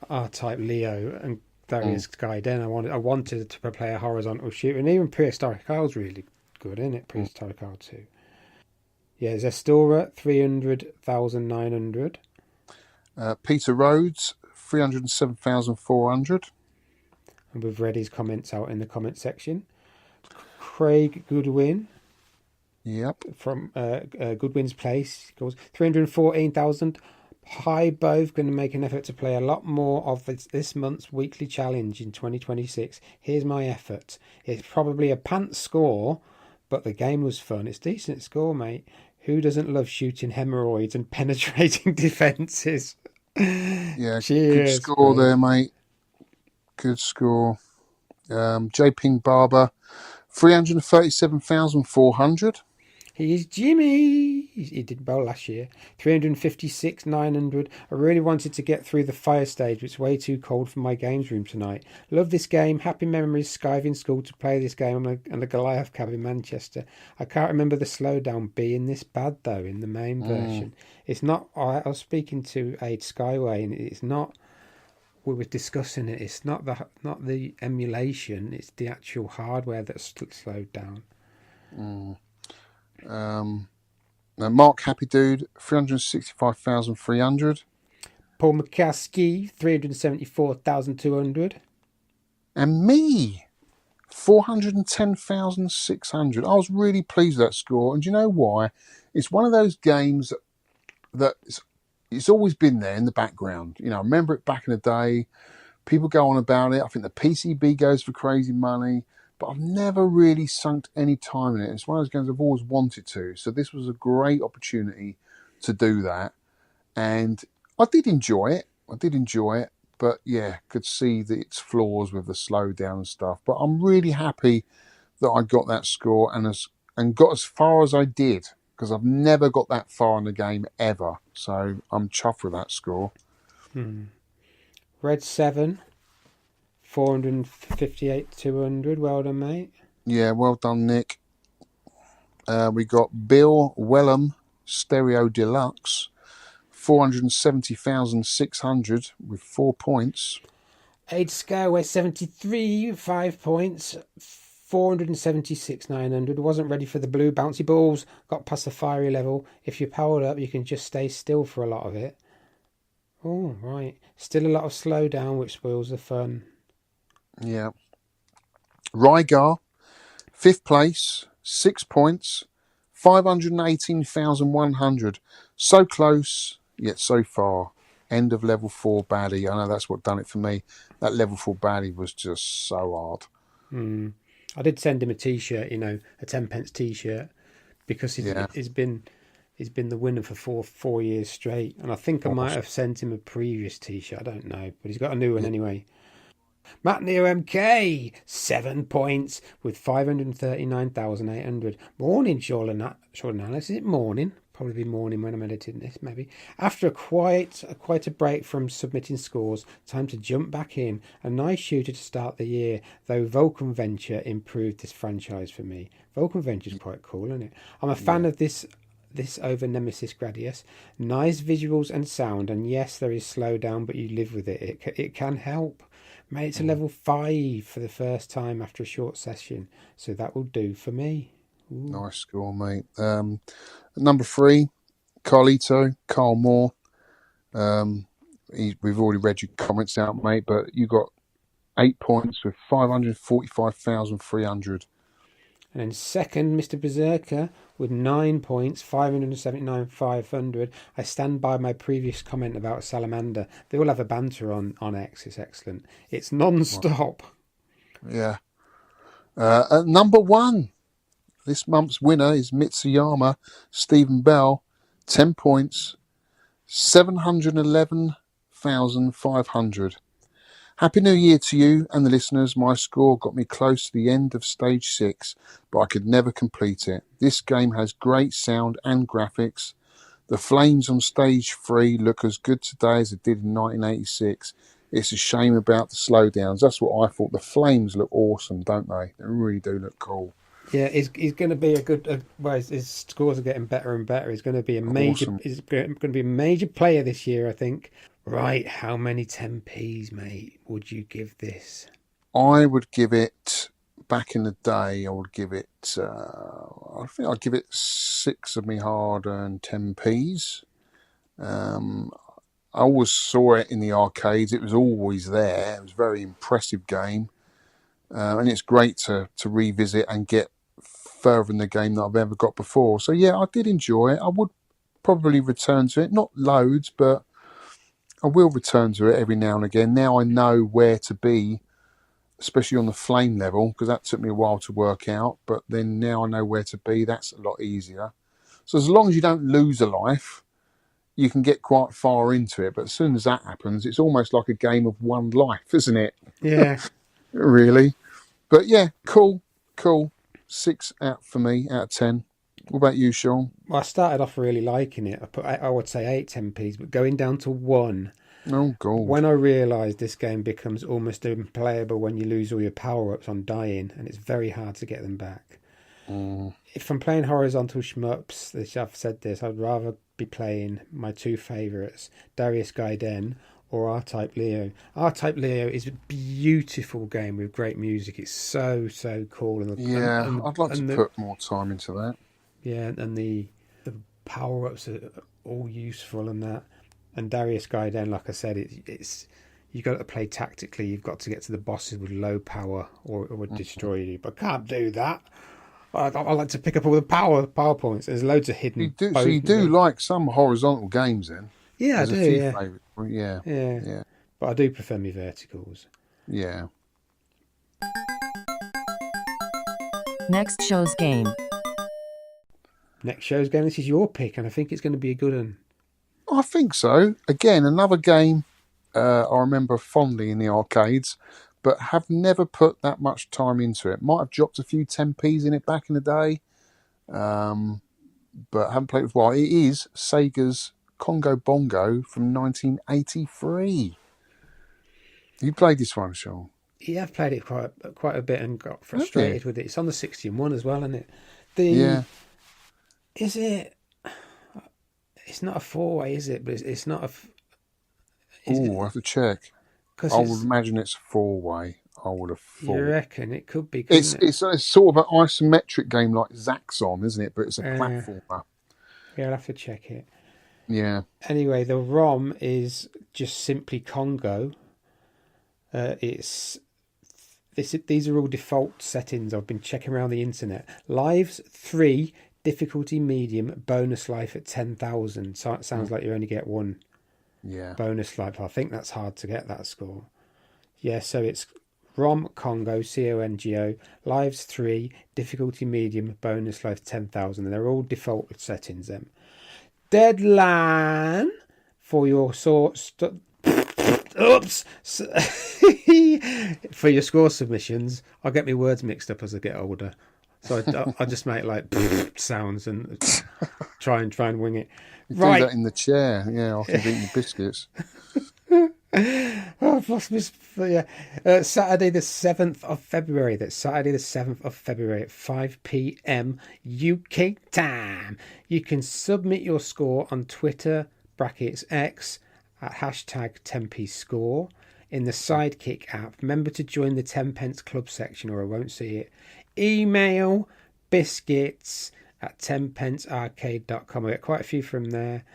R-Type Leo and Darius Gaiden. I wanted to play a horizontal shooter, and even Prehistoric Isle's really good, isn't it? Prehistoric Isle 2. Yeah, Zestora, 300,900. Peter Rhodes, 307,400. And we've read his comments out in the comment section. Craig Goodwin. Yep. From Goodwin's Place goes 314,000. Hi, both going to make an effort to play a lot more of this month's weekly challenge in 2026. Here's my effort. It's probably a pants score, but the game was fun. It's decent score, mate. Who doesn't love shooting hemorrhoids and penetrating defences? Yeah, cheers, good score there, mate. Good score. J. Ping Barber, 337,400. He's Jimmy. He did well last year. 356,900. I really wanted to get through the fire stage, but it's way too cold for my games room tonight. Love this game. Happy memories. Skiving school to play this game and the Goliath cab in Manchester. I can't remember the slowdown being this bad though in the main version. It's not. I was speaking to Aid Skyway, and it's not. We were discussing it. It's not the emulation. It's the actual hardware that's slowed down. Mark Happy Dude, 365,300. Paul McCaskey, 374,200. And me, 410,600. I was really pleased with that score. And do you know why? It's one of those games that it's always been there in the background. You know, I remember it back in the day. People go on about it. I think the PCB goes for crazy money. But I've never really sunk any time in it. It's one of those games I've always wanted to. So this was a great opportunity to do that. And I did enjoy it. But yeah, could see its flaws with the slowdown and stuff. But I'm really happy that I got that score and got as far as I did. Because I've never got that far in the game ever. So I'm chuffed with that score. Red 7. 458,200. Well done, mate. Yeah, well done, Nick. We got Bill Wellham, Stereo Deluxe, 470,600 with 4 points. Aid Skyway 73, 5 points. 476,900. Wasn't ready for the blue bouncy balls. Got past the fiery level. If you're powered up, you can just stay still for a lot of it. Oh, right. Still a lot of slowdown, which spoils the fun. Yeah. Rygar, 5th place, 6 points, 518,100. So close, yet so far. End of level 4 baddie. I know that's what done it for me. That level 4 baddie was just so hard. I did send him a T-shirt, a 10p T-shirt, because he's been the winner for four years straight. And I think I might have sent him a previous T-shirt. I don't know, but he's got a new one anyway. Matt Neo MK, 7 points with 539,800. Morning, Sean Alice. Is it morning? Probably be morning when I'm editing this, maybe. After quite a break from submitting scores, time to jump back in. A nice shooter to start the year, though Vulcan Venture improved this franchise for me. Vulcan Venture's quite cool, isn't it? I'm a fan of this over Nemesis Gradius. Nice visuals and sound, and yes, there is slowdown, but you live with it. It can help. Made it to level 5 for the first time after a short session, so that will do for me. Ooh. Nice score, mate. Number 3, Carlito, Carl Moore. We've already read your comments out, mate, but you got 8 points with 545,300. And then second, Mr. Berserker with 9 points, 579,500. I stand by my previous comment about Salamander. They all have a banter on X. It's excellent. It's non-stop. Yeah. At number 1, this month's winner is Mitsuyama Stephen Bell, 10 points, 711,500. Happy New Year to you and the listeners. My score got me close to the end of stage 6, but I could never complete it. This game has great sound and graphics. The flames on stage 3 look as good today as it did in 1986. It's a shame about the slowdowns. That's what I thought. The flames look awesome, don't they? They really do look cool. Yeah, he's going to be a good. Well, his scores are getting better and better. He's going to be a major. Awesome. He's going to be a major player this year, I think. Right, how many 10p's, mate, would you give this? I would give it, back in the day, I would give it, I think I'd give it 6 of me hard-earned 10p's. I always saw it in the arcades. It was always there. It was a very impressive game. And it's great to revisit and get further in the game than I've ever got before. So, yeah, I did enjoy it. I would probably return to it. Not loads, but I will return to it every now and again. Now I know where to be, especially on the flame level, because that took me a while to work out. But then now I know where to be. That's a lot easier. So as long as you don't lose a life, you can get quite far into it. But as soon as that happens, it's almost like a game of one life, isn't it? Yeah. Really. But yeah, cool. 6 out for me out of 10. What about you, Sean? Well, I started off really liking it. I would say 8 10p's, but going down to 1. Oh, God. When I realised this game becomes almost unplayable when you lose all your power-ups on dying, and it's very hard to get them back. If I'm playing horizontal shmups, I've said this, I'd rather be playing my 2 favourites, Darius Gaiden or R-Type Leo. R-Type Leo is a beautiful game with great music. It's so cool. I'd like to put more time into that. Yeah, and the power-ups are all useful and that. And Darius Gaiden, like I said, it's you've got to play tactically. You've got to get to the bosses with low power or it would destroy you. But I can't do that. I like to pick up all the power points. There's loads of hidden. So you do like some horizontal games then? Yeah, There's I do. a few Yeah. favourites. Yeah. But I do prefer my verticals. Yeah. Next show's game. Next show's game. This is your pick, and I think it's going to be a good one. I think so. Again, another game I remember fondly in the arcades, but have never put that much time into it. Might have dropped a few 10p's in it back in the day, but haven't played it for a while. It is Sega's Congo Bongo from 1983. You played this one, Sean? Yeah, I've played it quite a bit and got frustrated with it. It's on the 61 as well, isn't it? Is it? It's not a 4-way, is it? But it's not a. I have to check. I would imagine it's a 4-way. I would have thought. You reckon it could be? It's sort of an isometric game like Zaxxon, isn't it? But it's a platformer. Yeah, I'll have to check it. Yeah. Anyway, the ROM is just simply Congo. These are all default settings. I've been checking around the internet. Lives 3, difficulty medium, bonus life at 10,000. So it sounds like you only get 1 bonus life. I think that's hard to get that score. Yeah, so it's ROM Congo, CONGO, lives 3, difficulty medium, bonus life 10,000. And they're all default settings then. Deadline for your for your score submissions. I get my words mixed up as I get older, so I just make like sounds and try and wing it. You do that in the chair, after you've eaten biscuits. I've lost my. Saturday the 7th of February. That's Saturday the 7th of February at 5 p.m. UK time. You can submit your score on Twitter /X at #10pscore in the Sidekick app. Remember to join the 10pence club section or I won't see it. Email biscuits at 10pencearcade.com. I get quite a few from there.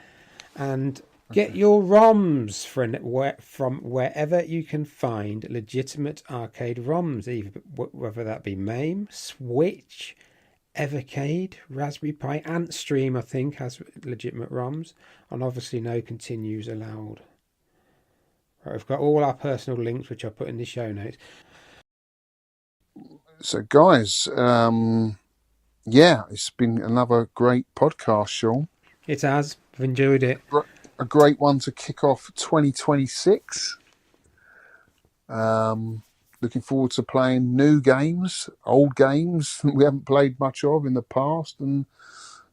And Get your ROMs from wherever you can find legitimate arcade ROMs, whether that be MAME, Switch, Evercade, Raspberry Pi, Antstream, I think, has legitimate ROMs, and obviously no continues allowed. Right, we've got all our personal links, which I'll put in the show notes. So, guys, yeah, it's been another great podcast, Sean. It has. I've enjoyed it. A great one to kick off 2026. Looking forward to playing new games, old games that we haven't played much of in the past, and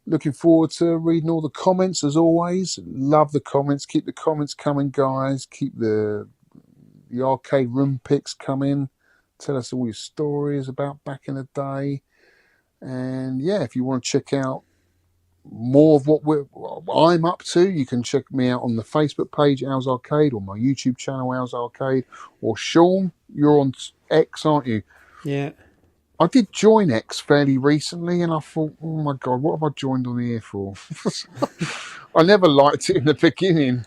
looking forward to reading all the comments as always. Love the comments. Keep the comments coming, guys. Keep the arcade room picks coming. Tell us all your stories about back in the day. And yeah, if you want to check out more of what I'm up to, you can check me out on the Facebook page, Owls Arcade, or my YouTube channel, Owls Arcade. Or Sean, you're on X, aren't you? Yeah. I did join X fairly recently, and I thought, oh my God, what have I joined on here for? I never liked it in the beginning.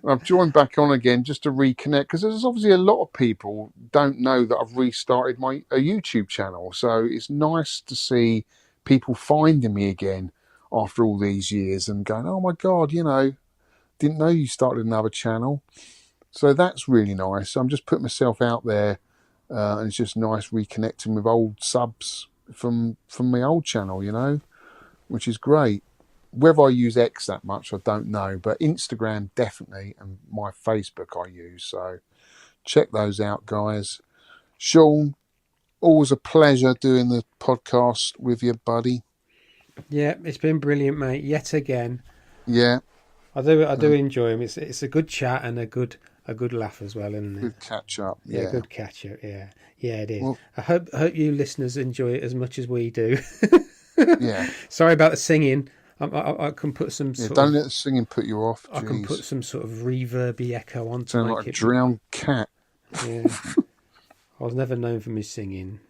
I've joined back on again just to reconnect, because there's obviously a lot of people don't know that I've restarted a YouTube channel. So it's nice to see people finding me again after all these years and going, oh my God, didn't know you started another channel. So that's really nice. I'm just putting myself out there, and it's just nice reconnecting with old subs from my old channel, which is great. Whether I use X that much, I don't know, but Instagram definitely, and my Facebook I use. So check those out, guys. Sean, always a pleasure doing the podcast with you, buddy. Yeah, it's been brilliant, mate. Yet again. Yeah, I do enjoy him. It's a good chat and a good laugh as well, isn't it? good catch up. Yeah, good catch up. Yeah, it is. Well, I hope you listeners enjoy it as much as we do. yeah. Sorry about the singing. I can put some. Don't let the singing put you off. I can put some sort of reverby echo on to Sound make like a it drowned cat. Yeah. I was never known for my singing.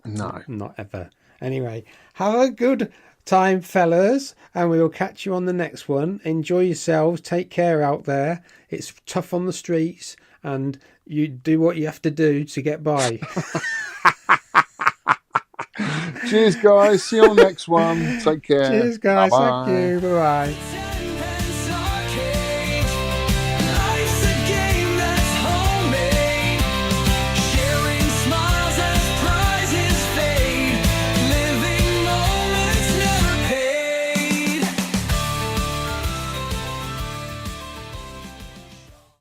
No. Not ever. Anyway, have a good time, fellas, and we will catch you on the next one. Enjoy yourselves. Take care out there. It's tough on the streets, and you do what you have to do to get by. Cheers, guys. See you on the next one. Take care. Cheers, guys. Bye-bye. Thank you. Bye-bye.